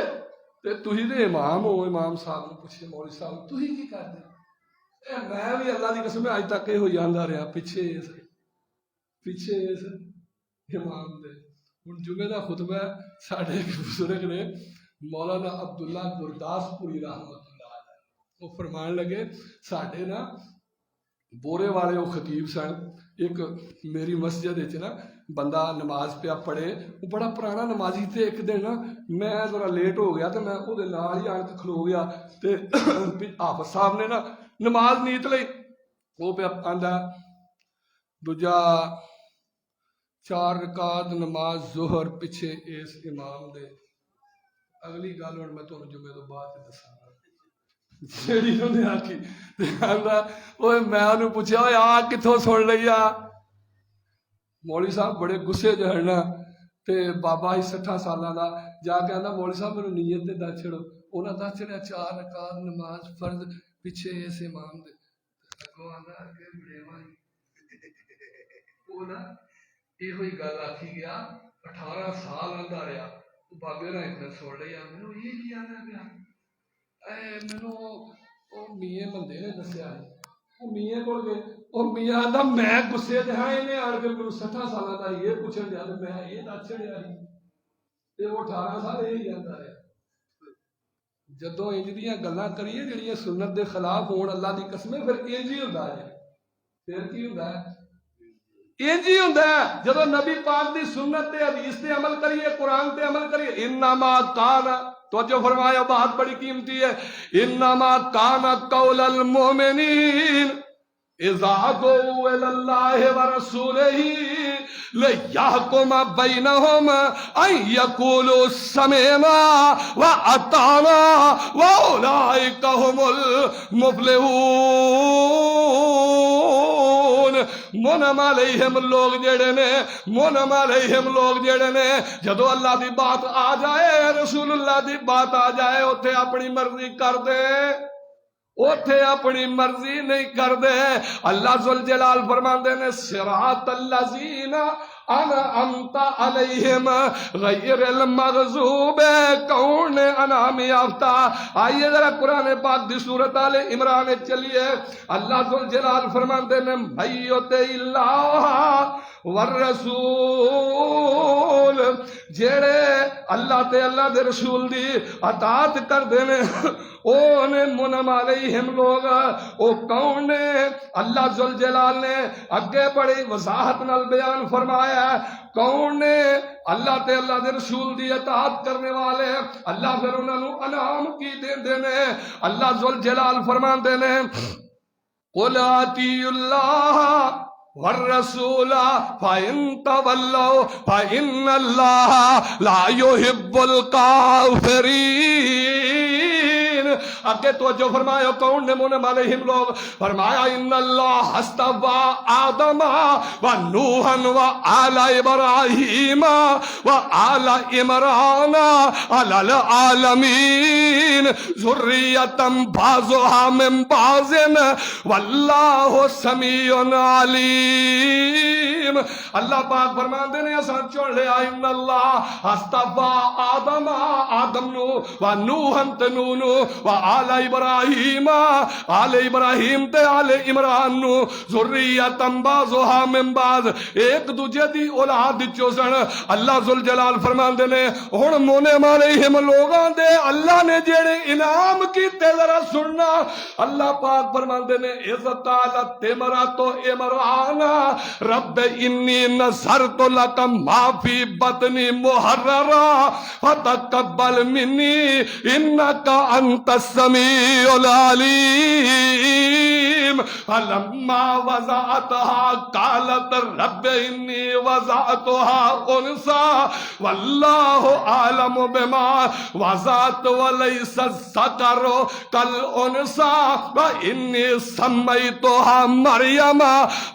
تے تسی دے امام ہو، امام صاحب نو پوچھے مولوی صاحب تسی کی کردے، میں بھی اللہ دی قسم اج تک یہ ہوئی آندا رہا پیچھے اس امام دے۔ ہن جمعے دا خطبہ ساڈے ایک بزرگ نے مولانا عبداللہ گرداس پوری رحمت اللہ علیہ، وہ فرمان لگے ساڈے نا بورے والے وہ خطیب سن، ایک میری مسجد وچ نا بندہ نماز پیا پڑھے، وہ بڑا پرانا نمازی تھے، ایک دن نا میں ذرا لیٹ ہو گیا تے میں او دے نال ہی آن کے کھلو گیا، تے حافظ صاحب نے نا نماز نیت لئی، وہ پہ آندا دوجا 4 رکعت نماز ظہر پیچھے اس امام دے، اگلی گل ہن میں تانوں جمعے تو بعد دساں گا جیڑی انہیں آکھی، آندا اوے میں انہوں پوچھا اوے آ کتھوں سن لیا، مولوی صاحب بڑے غصے جو ہے نا، تے بابا ہی 60 سالاں دا جا کے آندا مولوی صاحب میرے نیت تے دس چھڑو، انہاں دس چھڑیا 4 رکعت نماز فرض پیچھے اس امام دے، اگوں آندا کہ بڑےواں او نا یہ ہوئی گل آکھی گیا 18 سال آندا رہا، بابے نے اتنا سن لیا، مینوں یہ کی آندا پیا، مینوں او میاں بندے نے دسیا ہے، وہ میاں کول گئے، او میاں آندا میں غصے تے ہاں انہیں آن کے مینوں 60 سالاں دا یہ پوچھن دیا تے میں یہ دس چھڑیا سی، تے وہ 18 سال یہی آندا رہا۔ جدوں انج دیاں گلاں کریے جڑیاں سنت دے خلاف ہون، اللہ دی قسمیں، پھر انج ہی ہوندا ہے، پھر کی ہوندا ہے، انج ہی ہوندا ہے، جدوں نبی پاک دی سنت تے حدیث تے عمل کریے، قرآن تے عمل کریے، انما کان، توجہ فرمایا بات بڑی قیمتی ہے، انما کان قول المؤمنین، اذا دعوا الى الله ورسوله ليحكم بينهم ان يقولوا سمعنا واطعنا واولئك هم المفلحون. منعم علیہم لوگ جڑے نے، منعم علیہم لوگ جڑے نے جدو اللہ دی بات آ جائے، رسول اللہ دی بات آ جائے، اوتھے اپنی مرضی کر دے، اوتھے اپنی مرضی نہیں کر دے. اللہ ذوالجلال فرماندے نے صراط الذین انعمت علیہم غیر المغضوب، کون انعام یافتہ. آئیے ذرا قرآن پاک دی سورۃ آل عمران چلیے. اللہ ذوالجلال فرماندے نے من یطع اللہ والرسول، جڑے اللہ تے اللہ دے رسول دی اطاعت کر دے نے اونے منعم علیہم لوگ. او کون نے؟ اللہ ذوالجلال نے اگے بڑی وضاحت نال بیان فرمایا ہے کون نے. اللہ تے اللہ دے رسول دی اطاعت کرنے والے. اللہ پھر انہاں نوں انعام کی دیندے نے. اللہ ذوالجلال فرماندے نے قل اطیعوا اللہ والرسول فإن تولوا فإن اللہ لا يحب الکافرین. آگے توجہ فرمایا کون نے منعم علیہم لوگ؟ فرمایا ان اللہ اصطفی آدم و نوحا و آل ابراہیم و آل عمران علی العالمین ذریۃ بعضها من بعض واللہ سمیع علیم. اللہ پاک فرماندے نے اساں چن لیا ان اللہ اصطفی آدم، آدم نو و نوحا تے نوح نو و آل ابراہیم، آل ابراہیم تے آل عمران نو ذریۃ بعضها من بعض، ایک دوجے دی اولاد چوں سن. اللہ ذوالجلال فرماندے نے ہن منعم علیہم لوگاں دے اللہ نے جڑے انعام کیتے ذرا سننا. اللہ پاک فرماندے نے اذ قالت امرأۃ عمران رب انی نذرت لک ما فی بطنی محررا فتقبل منی انک انت السمیع العلیم. فلما وضعتها قالت رب انی وضعتها انثى واللہ اعلم بما وضعت وليس الذکر کالانثى وانی سمیتها مریم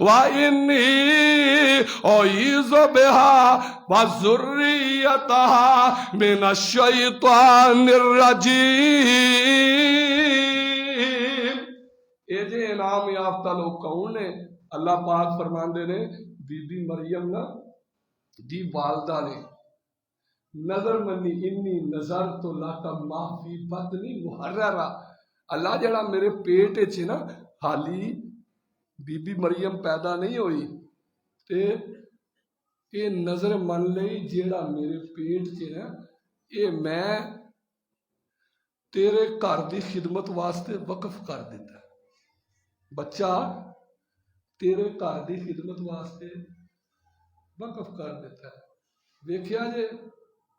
وانی اعوذ بها وذریتها من الشیطان الرجیم. اے جے انعام یافتہ لوگ کون نے؟ اللہ پاک فرماندے نے بی بی مریم نا دی والدہ نے نظر منی انی نظرت لک ما فی بطنی محررا. اللہ جڑا میرے پیٹ وچ نا حالی بی بی مریم پیدا نہیں ہوئی تے یہ نظر من لئی جیڑا میرے پیٹ چ نا یہ میں تیرے گھر دی خدمت واسطے وقف کر دیتا ہے. بچہ تیرے گھر دی خدمت واسطے وقف کر دیتا ہے. ویکھیا جے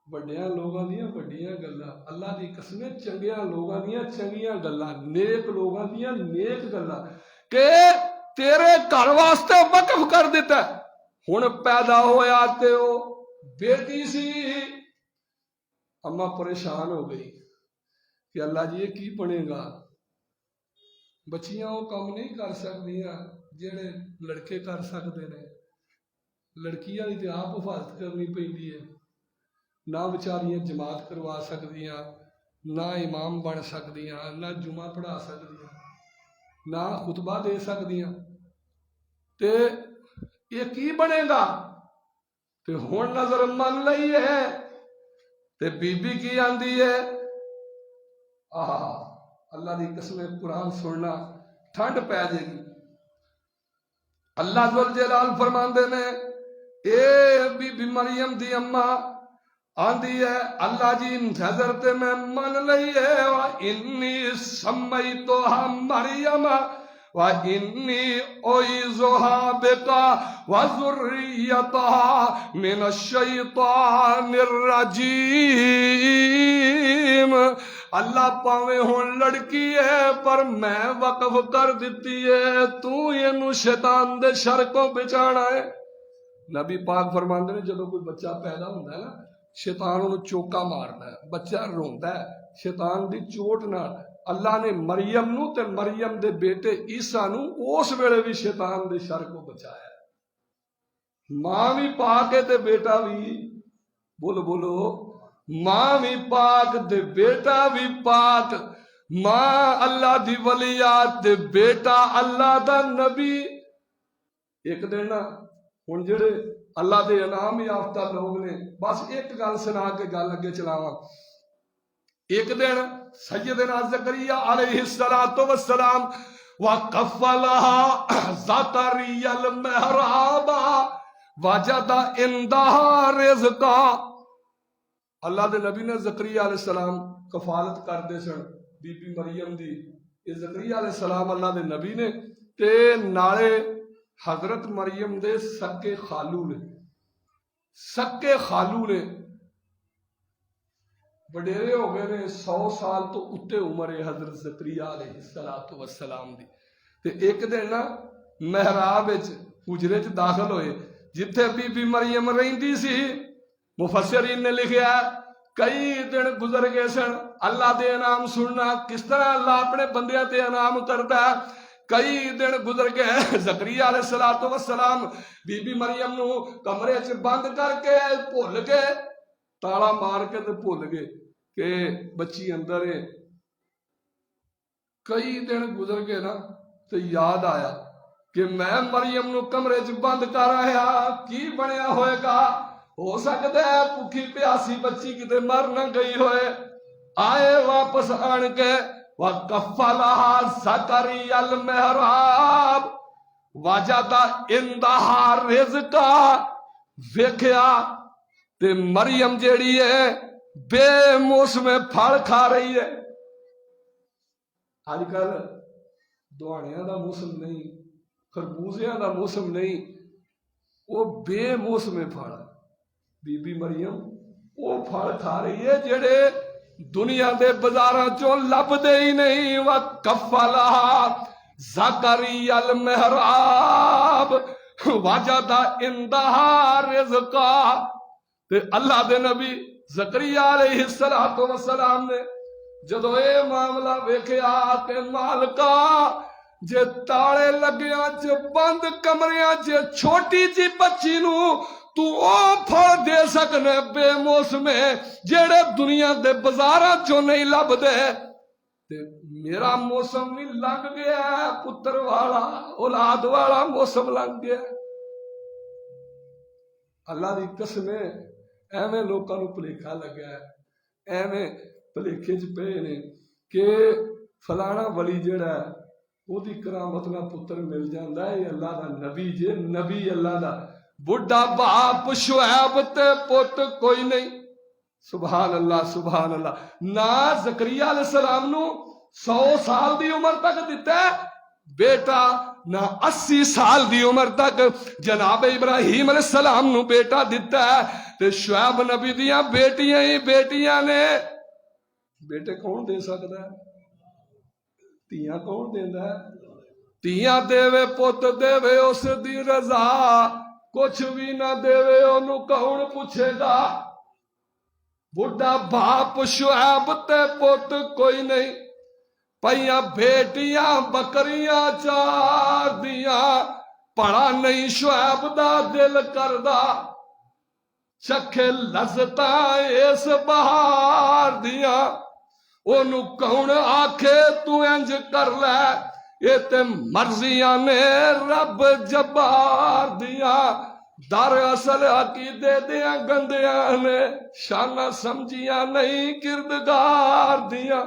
وڈیاں لوگاں دیاں وڈیاں گلاں، اللہ دی قسم چنگیاں لوگاں دیاں چنگیاں گلاں، نیک لوگاں دیاں نیک گلاں کہ تیرے گھر واسطے وقف کر دیتا ہے. ہن پیدا ہویا تے او بیٹی سی، اماں پریشان ہو گئی کہ اللہ جی یہ کی بنے گا. بچیاں وہ کام نہیں کر سکدیاں جڑے لڑکے کر سکتے نے. لڑکیاں دی تے آپ حفاظت کرنی پیندی ہے، نہ بچاریاں جماعت کروا سکدیاں، نہ امام بن سکدیاں، نہ جمعہ پڑھا سکدیاں، نہ خطبہ دے سکدیاں. تے یہ کی بنے گا؟ تے ہن نظر من لئی ہے تے بی بی کی آندی ہے اللہ دی قسم قرآن سننا ٹھنڈ پہ جائے گی. اللہ ذوالجلال فرماندے نے اے بی بی مریم دی اماں آندی ہے اللہ جی نظر تے میں من لئی ہے وَإِنِّي سَمَّيْتُهَا مَرْيَمَ وَإِنِّي أُعِيذُهَا بِكَ وَذُرِّيَّتَهَا مِنَ الشَّيْطَانِ الرَّجِيمِ. اللہ پاویں ہون لڑکی ہے پر میں وقف کر دیتی ہے، تو یہ شیطان دے شر کو بچانا ہے۔ نبی پاک فرماندے نے جدوں کوئی بچہ پیدا ہوتا ہے نا، شیطان انہوں چوکا مارنا ہے، بچہ روندا ہے شیطان دی چوٹ نال۔ اللہ نے مریم نو تے مریم دے بیٹے عیسیٰ نو اس ویلے بھی شیطان دے شر کو بچایا۔ ماں بھی پاک ہے تے بیٹا بھی، بولو بولو، ماں بھی پاک تے بیٹا بھی پاک، ماں اللہ دی ولیات تے بیٹا اللہ دا نبی۔ ایک دن نا ہن جڑے اللہ دے انعام یافتہ لوگ نے، بس ایک گل سنا کے گل اگے چلاواں۔ ایک دن سیدنا زکریا علیہ السلام وَقَفَّلَهَا زَكَرِيَّا الْمِحْرَابَ وَجَدَ عِندَهَا رِزْقًا۔ اللہ دے نبی نے زکریا علیہ السلام کفالت کردے سن بی بی مریم دی۔ یہ زکریا علیہ السلام اللہ دے نبی نے تے نالے حضرت مریم دے سکے خالو نے، سکے خالو نے وڈیرے ہو گئے نے، 100 سال تو اتے عمر ہے حضرت زکریا علیہ السلام دی۔ تے ایک دن نا محراب حجرے چ داخل ہوئے جتھے بی بی مریم رہندی سی۔ مفسرین نے لکھیا کئی دن گزر گئے سن، اللہ دے انعام سننا کس طرح اللہ اپنے بندیاں تے انعام کردا ہے۔ کئی دن گزر گئے، زکریا علیہ السلام بی بی مریم نو کمرے چ بند کر کے بھول گئے، تالا مار کے تے بھول گئے کہ بچی اندر ہے۔ کئی دن گزر گئے نا تو یاد آیا کہ میں مریم نو کمرے چ بند کر آیا، کی بنیا ہوئے گا؟ ہو سکتا ہے بھوکی پیاسی بچی کتے مر نہ گئی ہوئے۔ آئے واپس آن کے وَقَفَّلَهَا زَكَرِيَّا الْمِحْرَابَ وَجَدَ عِندَهَا رِزْقًا۔ ویکھیا تے مریم جیڑی ہے بے موسم پھل کھا رہی ہے۔ آج کل دوانیاں دا موسم نہیں، خربوزیاں دا موسم نہیں، وہ بے موسم پھل۔ بی بی مریم وہ پھل کھا رہی ہے جڑے دنیا دے بازاراں چوں لبدے ہی نہیں۔ وَقَفَّلَهَا زَكَرِيَّا الْمِحْرَابَ وَجَدَ عِندَهَا رِزْقًا۔ تے اللہ دے نبی زکریا علیہ السلام نے جدو اے معاملہ ویکھیا کہ مالکا جے تالے لگیاں چ بند کمریاں چ چھوٹی جی بچی نو تو او پھل دے سکنے بے موسمے جیڑے دنیا دے بازاراں چوں نہیں لب دے، تے میرا موسم بھی لگ گیا ہے، پتر والا اولاد والا موسم لگ گیا۔ اللہ دی قسم ہے ایویں لوکاں نوں بھلیکھا لگا ہے، ایویں بھلیکھے چ پے نے کہ فلانا ولی جڑا ہے او دی کرامت نال پتر مل جاندا ہے۔ اللہ دا نبی جے، نبی اللہ دا بڈھا باپ شعیب تے پت کوئی نہیں۔ سبحان اللہ سبحان اللہ۔ نہ زکریا علیہ السلام نو 100 سال دی عمر تک دیتا ہے بیٹا، نہ 80 سال دی عمر تک جناب ابراہیم علیہ السلام نو بیٹا دیتا ہے۔ تے شعیب نبی دیاں بیٹیاں ہی بیٹیاں نے۔ بیٹے کون دے سکتا ہے؟ تیاں کون دیندا ہے؟ تیاں دے پت دے اس دی رضا، کچھ بھی نہ دے انہوں کون پوچھے گا۔ بڈھا باپ شعیب تے پت کوئی نہیں، پئیاں بیٹیاں بکریاں چار دیاں، پڑا نہیں شعیب دا دل کردا، چکھے لذتاں اس بہار دیاں، انہوں کون آکھے تو انج کر لے، یہ تے مرضیاں نے رب جبار دیاں، در اصل عقیدے دیاں گندیاں نے، شانہ سمجھیاں نہیں کردگار دیاں۔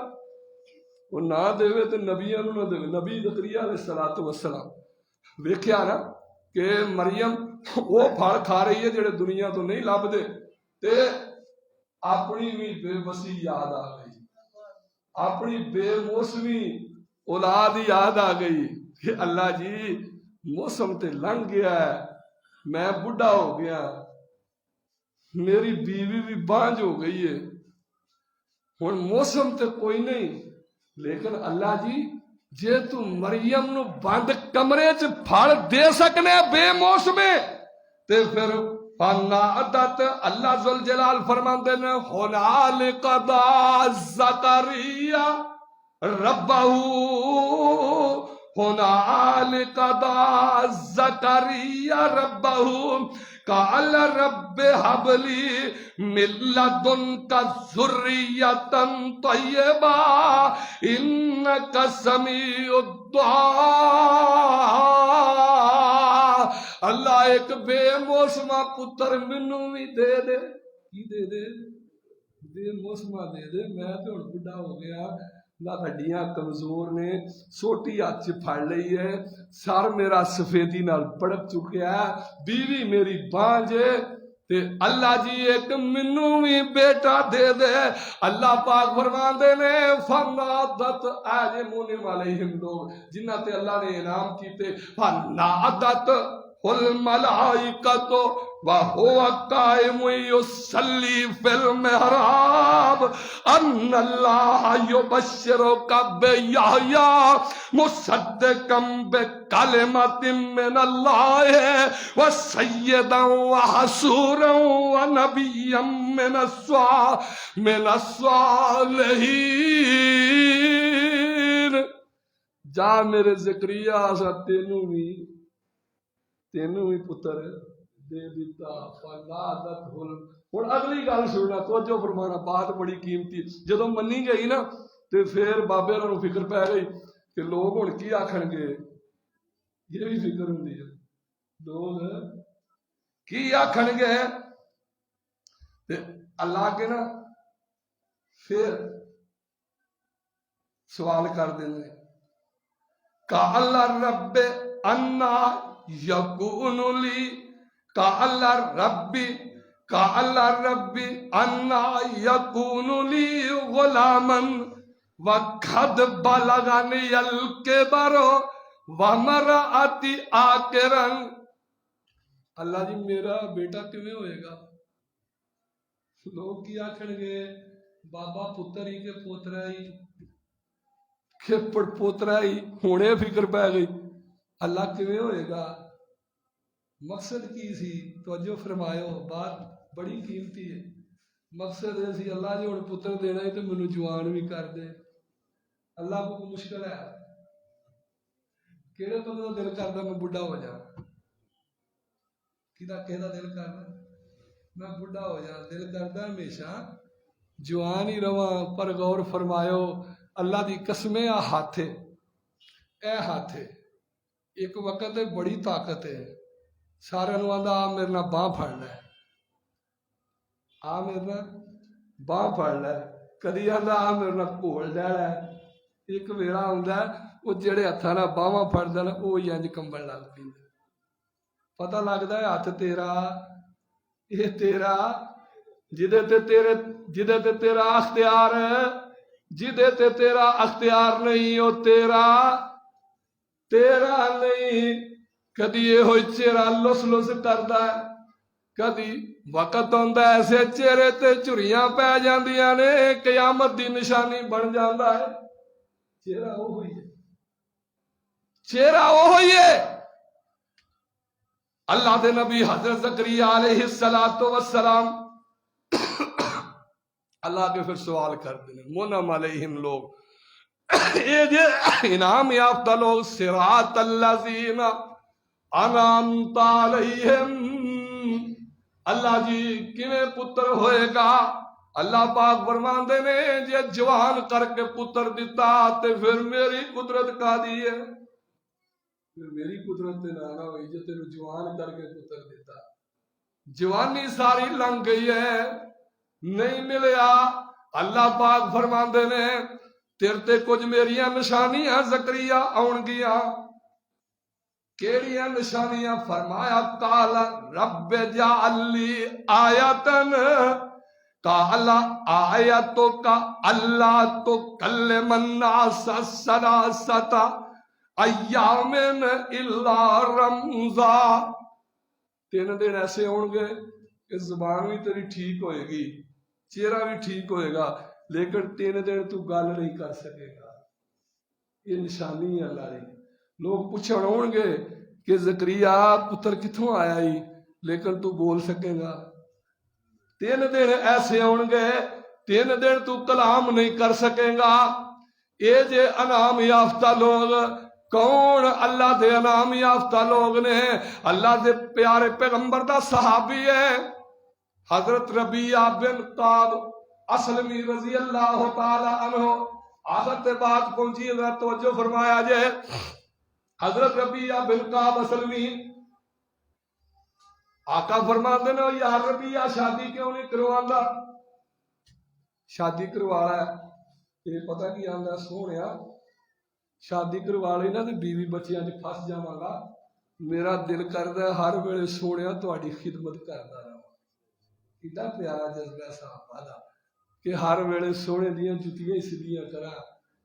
وہ نہ دے تے نبیاں نہ دے۔ نبی زکریا علیہ السلام ویکھیا نا کہ مریم وہ پھل کھا رہی ہے جڑے دنیا تو نہیں لب دے، تے اپنی بھی بے بسی یاد آ گئی، اپنی بے موسمی اولاد یاد آ گئی کہ اللہ جی موسم تے لنگ گیا ہے، میں بڈھا ہو گیا، میری بیوی بھی بانج ہو گئی ہے، ہن موسم تے کوئی نہیں، لیکن اللہ جی جے تو مریم نو بند کمرے چ پھڑ دے سکنے بے موسمے تے پھر فنادت اللہ ذوالجلال فرماندے نے ہنالک دعا زکریا ربہ، ہنالک دعا زکریا ربہ قال رب هب لي من لدنك ذرية طيبة إنك سميع الدعاء۔ اللہ ایک بے موسمہ پتر مینوں بھی دے دے، کی دے دے؟ بے موسمہ دے دے، میں تو ہن بڈھا ہو گیا، نہ ہڈیاں کمزور نے، سوٹی ہاتھ چ پھڑ لئی ہے، سر میرا سفیدی نال پڑک چکیا ہے، بیوی میری بانج ہے، تے اللہ جی ایک منوں بھی بیٹا دے دے۔ اللہ پاک فرماندے نے فنادت اے مومن علیہم لوگ جنہ تے اللہ نے انعام کیتے، فنادت الملائکۃ وہو قائم یصلی فی المحراب ان اللہ یبشرک بیحییٰ مصدقا بکلمۃ من اللہ وسیدا وحصورا ونبیا من الصالحین۔ جا میرے زکریا اسا تینوں بھی پتر دے دیتا۔ فنادت ہن اگلی گل سننا، توجہ فرمانا، بات بڑی قیمتی۔ جدوں منی گئی نا تے پھر بابے نوں فکر پی گئی کہ لوگ ہن کی آکھن گے، یہ بھی فکر ہوندی ہے لوگ کی آکھن گے، تے اللہ کے نا پھر سوال کر دینے قال رب انا یکون لی، قال ربی انا یکون لی غلاما وقد بلغنی الکبر وامرأتی عاقرا۔ اللہ جی میرا بیٹا کیویں ہوئے گا؟ لوگ کی آکھن گے بابا پتر ہی کے پوترا ہی کہ پوترا ہی، ہونے فکر پہ گئی اللہ کیویں ہوئے گا؟ مقصد کی سی؟ توجہ فرمایو، بات بڑی قیمتی ہے۔ مقصد یہ سی اللہ جی ہن پتر دینا ہی تو مینوں جوان بھی کر دے۔ اللہ کو مشکل ہے؟ کہڑے بندے دا دل کردا میں بڈھا ہو جا؟ کہدا دل کردا میں بڈھا ہو جا؟ دل کردا ہمیشہ جوان ہی رواں۔ پر غور فرمایو، اللہ دی قسمیں ہاتھ اے ہاتھ ایک وقت بڑی طاقت ہے، سارے نوں آندا آ میرے نال باہ پھڑ لے، آ میرے نال باہ پھڑ لے، کدی آندا آ میرے نال گھول لے لے۔ ایک ویلا ہوندا وہ جڑے ہتھاں نال باواں پھڑدا نا وہ انج کمبن لگ پیندے، پتہ لگدا ہے ہاتھ تیرا، یہ تیرا، جدے تے تیرا اختیار ہے، جدے تے تیرا اختیار نہیں وہ تیرا نہیں۔ کدی یہ ہوئی چہرہ لس لس کردا ہے، کدی وقت ہوندا ایسے چہرے تے چریاں پی جاندیاں نے، قیامت دی نشانی بن جاندا ہے۔ چہرہ وہ ہوئی ہے، چہرہ وہ ہوئی ہے۔ اللہ دے نبی حضرت زکریا علیہ السلام اللہ کے پھر سوال کر دینے منعم علیہم لوگ، یہ جے انعام یافتہ لوگ، صراط الذین انعمت علیہم، اللہ جی کیویں پتر ہوئے گا؟ اللہ پاک فرماندے نے جے جوان کر کے پتر دیتا تے پھر میری قدرت کا دی ہے، پھر میری قدرت تے نہ ہوئی جے تینوں جوان کر کے پتر دیتا۔ جوانی ساری لنگ گئی ہے، نہیں ملیا۔ اللہ پاک فرماندے نے تیرے تے کچھ میریاں نشانیاں زکریا آن گیاں۔ کیڑیاں نشانیاں؟ فرمایا قال رب اجعل لی آیتن، قال آیتک اللہ تکلم الناس ثلاثۃ ایام الا رمزا۔ 3 دن ایسے ہون گے کہ زبان بھی تیری ٹھیک ہوئے گی، چہرہ بھی ٹھیک ہوئے گا، لیکن 3 دن تو گل نہیں کر سکے گا. یہ نشانی ہے اللہ دی. لوگ پوچھن آؤ گے کہ زکریا پتر کتوں آیا ہی، لیکن تو بول سکے گا. 3 دن ایسے آؤ گے 3 دن تو کلام نہیں کر سکے گا. یہ جے انعام یافتہ لوگ کون؟ اللہ دے انعام یافتہ لوگ نے. اللہ دے پیارے پیغمبر دا صحابی ہے حضرت ربیعہ بن کعب اسلمی رضی اللہ تعالی عنہ. حضرت بات پہنچی، ذرا توجہ فرمایا جائے. حضرت ربیعہ بن کعب اسلمی آقا فرماتے ہیں یار ربیعہ شادی کیوں نہیں کروانا؟ شادی کروا رہا ہے. یہ پتہ کی آندا سونیا شادی کروا لی نا تو بیوی بچیاں چ پھس جاواں گا. میرا دل کردا ہے ہر ویلے سونیا تہاڈی خدمت کردا رہاں. کتنا پیارا جذبہ صحابہ دا کہ ہر ویلے سونے دیاں جتیاں سیدھیاں کراں.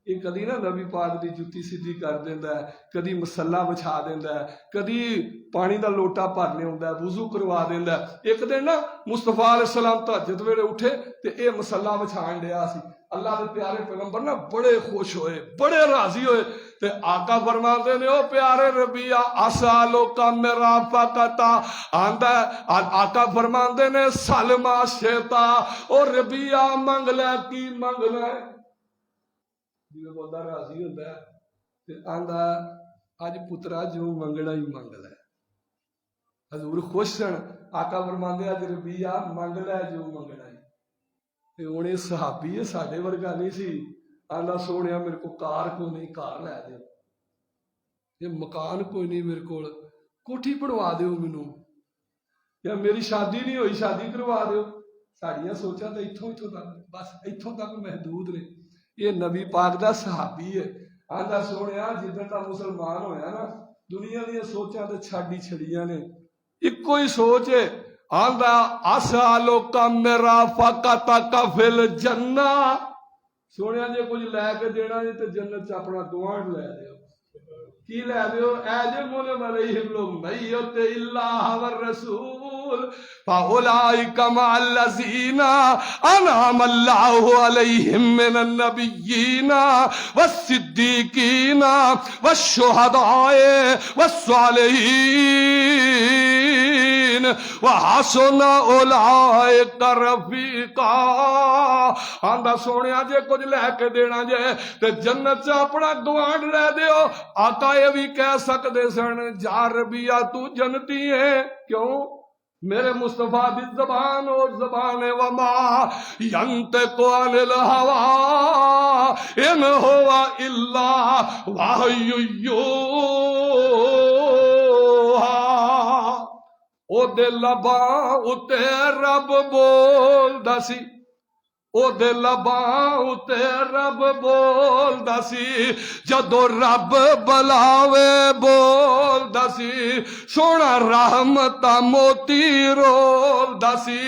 یہ کدی نا نبی پاک دی جتی سیدھی کر دیندا ہے، کدی مسلح بچھا دیندا ہے، کدی پانی دا لوٹا بھرنے ہوندا ہے، وضو کروا دیندا ہے. ایک دن نا مصطفیٰ علیہ السلام تہجد ویلے اٹھے تے اے مسلح بچھان ڈیا سی. اللہ دے پیارے پیغمبر نا بڑے خوش ہوئے، بڑے راضی ہوئے تے آقا فرماندے نے او پیارے ربیعہ اسالک مرافقۃ. آندا آقا فرماندے نے سلما شیتا او ربیعہ منگ لے کی منگ لے. جی بندہ راضی ہوندا ہے تے آندا اج پترا جو منگنا ہی منگ لے. حضور خوش سن. آقا فرماندے اج ربیعہ منگ لے جو منگنا ہے. تے ہن صحابی ہے ساڈے ورگا نہیں سی. آندا سونیا میرے کو کار کو نہیں، کار لے دیو. یہ مکان کوئی نہیں میرے کو، کوٹھی بنوا دیو مینوں. یا میری شادی نہیں ہوئی شادی کروا دیو. ساڈیاں سوچاں تے اتھوں تک بس اتھوں تک محدود نے. یہ نبی پاک دا صحابی ہے. آندا سونیا جدن دا مسلمان ہویا نا دنیا دیا سوچاں تے چھڈ ہی چھڑیاں نے. ایکو ہی سوچ ہے. آندا اسالک مرافقۃ فی الجنہ. سونیا جے کچھ لے کے دینا جے تے جنت چ اپنا گوانڈ لے دیو. کی لے دیو؟ اے جے مولم علیہم لوگ میت اللہ والرسول فاولئک مع الذین انعم اللہ علیہم من النبیین والصدیقین والشہداء والصالحین وحسن اولئک رفیقا. آندا سونیا جے کچھ لے کے دینا جے تے جنت چ اپنا گوانڈ لے دیو. آقا یہ بھی کہہ سکتے سن جا ربیعہ تو جنتی ہے. کیوں؟ میرے مصطفیٰ دی زبان اور زبان وما ینطق عن الہوی ان ہوا الا وحی یوحی. او دے لباں اتے رب بولدا سی، او دے لباں اتے رب بولدا سی. جدو رب بلاوے بولدا سی. سونا رحمت موتی رولدا سی.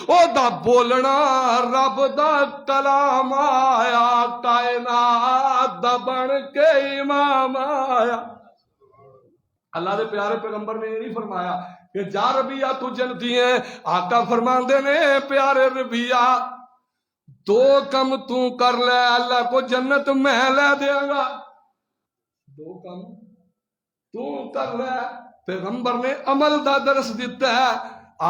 او دا بولنا رب دا کلام آیا. کائنات دا بن کے امام آیا. اللہ دے پیارے پیغمبر نے یہ نہیں فرمایا کہ جا ربیعہ تو جنتی ہے. آقا فرماندے نے پیارے ربیعہ 2 کم تو کر لے اللہ کو جنت میں لے دیاں گا. 2 کم تو کر لے. پیغمبر نے عمل دا درس دیتا ہے.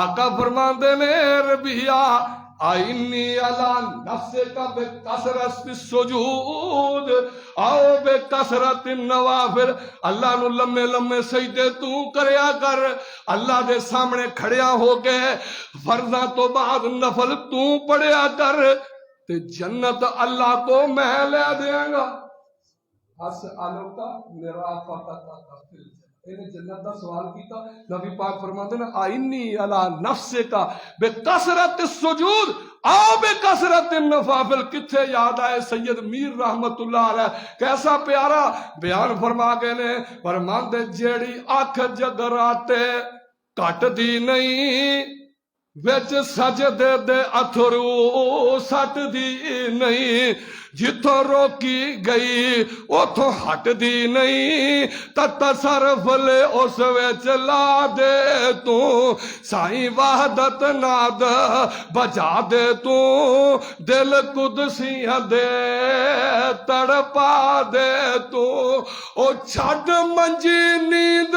آقا فرماندے نے ربیعہ آئینی علی نفسک بکثرت السجود او بکثرت النوافل. اللہ نو لمے لمے سجدے تو کریا کر. اللہ دے سامنے کھڑیا ہو کے فرضاں تو بعد نفل تو پڑھیا کر تے جنت اللہ کو میں لے دیاں گا. اسالک مرافقۃ فی الجنہ. انہیں جنت دا سوال کیتا. نبی پاک فرماتے ہیں آئینی علی نفسک بکثرت السجود او بکثرت النوافل. کتھے یاد آئے سید میر رحمت اللہ علیہ کیسا پیارا بیان فرما گئے نے. فرماندے جیڑی اکھ جگراتے کٹ دی نہیں ਵਿੱਚ ਸਜਦੇ ਦੇ ਅਥਰੂ ਸੱਟਦੀ ਨਹੀਂ, ਜਿੱਥੋਂ ਰੋਕੀ ਗਈ ਉਥੋਂ ਹਟਦੀ ਨਹੀਂ, ਤਾਂ ਤਸਰਫ ਲੈ ਉਸ ਵਿੱਚ ਲਾ ਦੇ ਤੂੰ, ਸਾਈਂ ਵਾਹਦਤ ਨਾਦ ਬਜਾ ਦੇ ਤੂੰ, ਦਿਲ ਕੁਦਸੀਆਂ ਦੇ ਤੜਪਾ ਦੇ ਤੂੰ। ਉਹ ਛੱਡ ਮੰਜੀ ਨੀਂਦ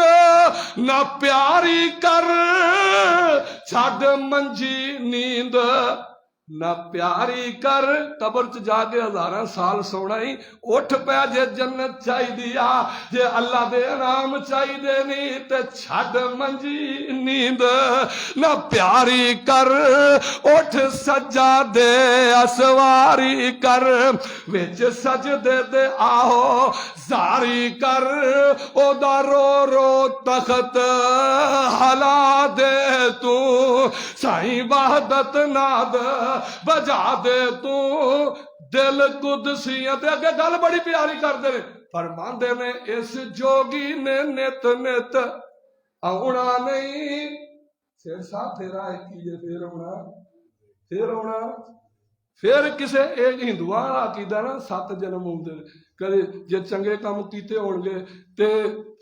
ਨਾ ਪਿਆਰੀ ਕਰ, ਛੱਡ ਮੰਜੀ ਨੀਂਦ ਨਾ ਪਿਆਰੀ ਕਰ, ਕਬਰ ਚ ਜਾ ਕੇ ਹਜ਼ਾਰਾਂ ਸਾਲ ਸੋਣਾ ਹੀ, ਉੱਠ ਪਿਆ ਜੇ ਜੰਨਤ ਚਾਹੀਦੀ ਆ, ਜੇ ਅੱਲਾ ਦੇ ਇਨਾਮ ਚਾਹੀਦੇ ਨਹੀਂ ਤੇ ਛੱਡ ਮੰਜੀ ਨੀਂਦ ਨਾ ਪਿਆਰੀ ਕਰ, ਉੱਠ ਸਜਾ ਦੇ ਅਸਵਾਰੀ ਕਰ, ਵਿੱਚ ਸਜਦੇ ਦੇ ਆਹੋ ਜ਼ਾਰੀ ਕਰ, ਉਹਦਾ ਰੋ ਰੋ ਤਖਤ ਹਲਾ ਦੇ ਤੂੰ, ਸਾਈਂ ਵਾਹਦਤ ਨਾਦ ਬਜਾ ਦੇ ਤੂੰ, ਦਿਲ ਕੁਦਸੀਆਂ ਤੇ ਅੱਗੇ ਗੱਲ ਬੜੀ ਪਿਆਰੀ ਕਰਦੇ ਨੇ, ਫਰਮਾਉਂਦੇ ਨੇ ਇਸ ਜੋਗੀ ਨੇ ਨਿਤ ਨਿਤ ਆਉਣਾ ਨਹੀਂ। ਸਿਰ ਸਾਹਿਬ ਫੇਰਾ ਕੀ ਜੇ ਫੇਰ ਆਉਣਾ, ਫੇਰ ਆਉਣਾ, ਫੇਰ ਕਿਸੇ ਇਹ ਹਿੰਦੂਆਂ ਦਾ ਅਕੀਦਾ ਨਾ 7 ਜਨਮ ਹੁੰਦੇ ਨੇ, ਕਦੇ ਜੇ ਚੰਗੇ ਕੰਮ ਕੀਤੇ ਹੋਣਗੇ ਤੇ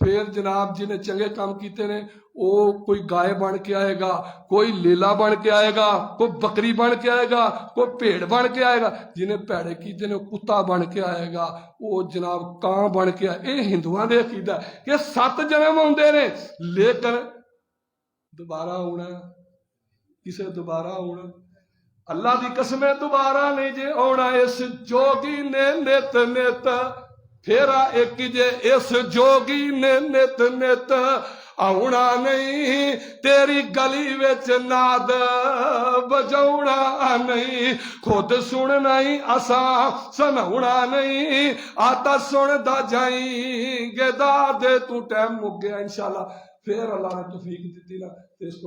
ਫੇਰ ਜਨਾਬ ਜੀ ਨੇ ਚੰਗੇ ਕੰਮ ਕੀਤੇ ਨੇ ਉਹ ਕੋਈ ਗਾਏ ਬਣ ਕੇ ਆਏਗਾ, ਕੋਈ ਲੇਲਾ ਬਣ ਕੇ ਆਏਗਾ, ਕੋਈ ਬੱਕਰੀ ਬਣ ਕੇ ਆਏਗਾ, ਕੋਈ ਭੇਡ ਬਣ ਕੇ ਆਏਗਾ, ਜਿਹਨੇ ਭੈੜੇ ਕੀਤੇ ਨੇ ਉਹ ਕੁੱਤਾ ਬਣ ਕੇ ਆਏਗਾ, ਉਹ ਜਨਾਬ ਕਾਂ ਬਣ ਕੇ ਆਏ। ਇਹ ਹਿੰਦੂਆਂ ਦੇ ਅਕੀਦਾ ਕਿ 7 ਜਨਮ ਹੁੰਦੇ ਨੇ, ਲੇਕਿਨ ਦੁਬਾਰਾ ਆਉਣਾ ਕਿਸੇ ਦੁਬਾਰਾ ਆਉਣਾ, ਅੱਲਾ ਦੀ ਕਸਮ ਹੈ ਦੁਬਾਰਾ ਨਹੀਂ ਜੇ ਆਉਣਾ। ਇਸ ਜੋਗੀ ਨੇ ਨਿਤ ਨਿਤ ਫੇਰਾ ਇੱਕ ਜੇ, ਇਸ ਜੋਗੀ ਨੇ ਨਿਤ ਨਿਤ ਆਉਣਾ ਨਹੀਂ, ਤੇਰੀ ਗਲੀ ਵਿੱਚ ਨਾਦ ਵਜਾਉਣਾ ਨਹੀਂ, ਖੁਦ ਸੁਣਨਾ ਹੀ ਅਸਾਂ ਸੁਣਾਉਣਾ ਨਹੀਂ, ਆਤਾ ਸੁਣਦਾ ਜਾਈਂ ਗਦਾ ਦੇ ਤੂੰ। ਟਾਈਮ ਮੁੱਕ ਗਿਆ, ਇੰਸ਼ਾਅੱਲਾ ਫੇਰ ਅੱਲਾ ਨੇ ਤੌਫੀਕ ਦਿੱਤੀ ਨਾ ਇਸ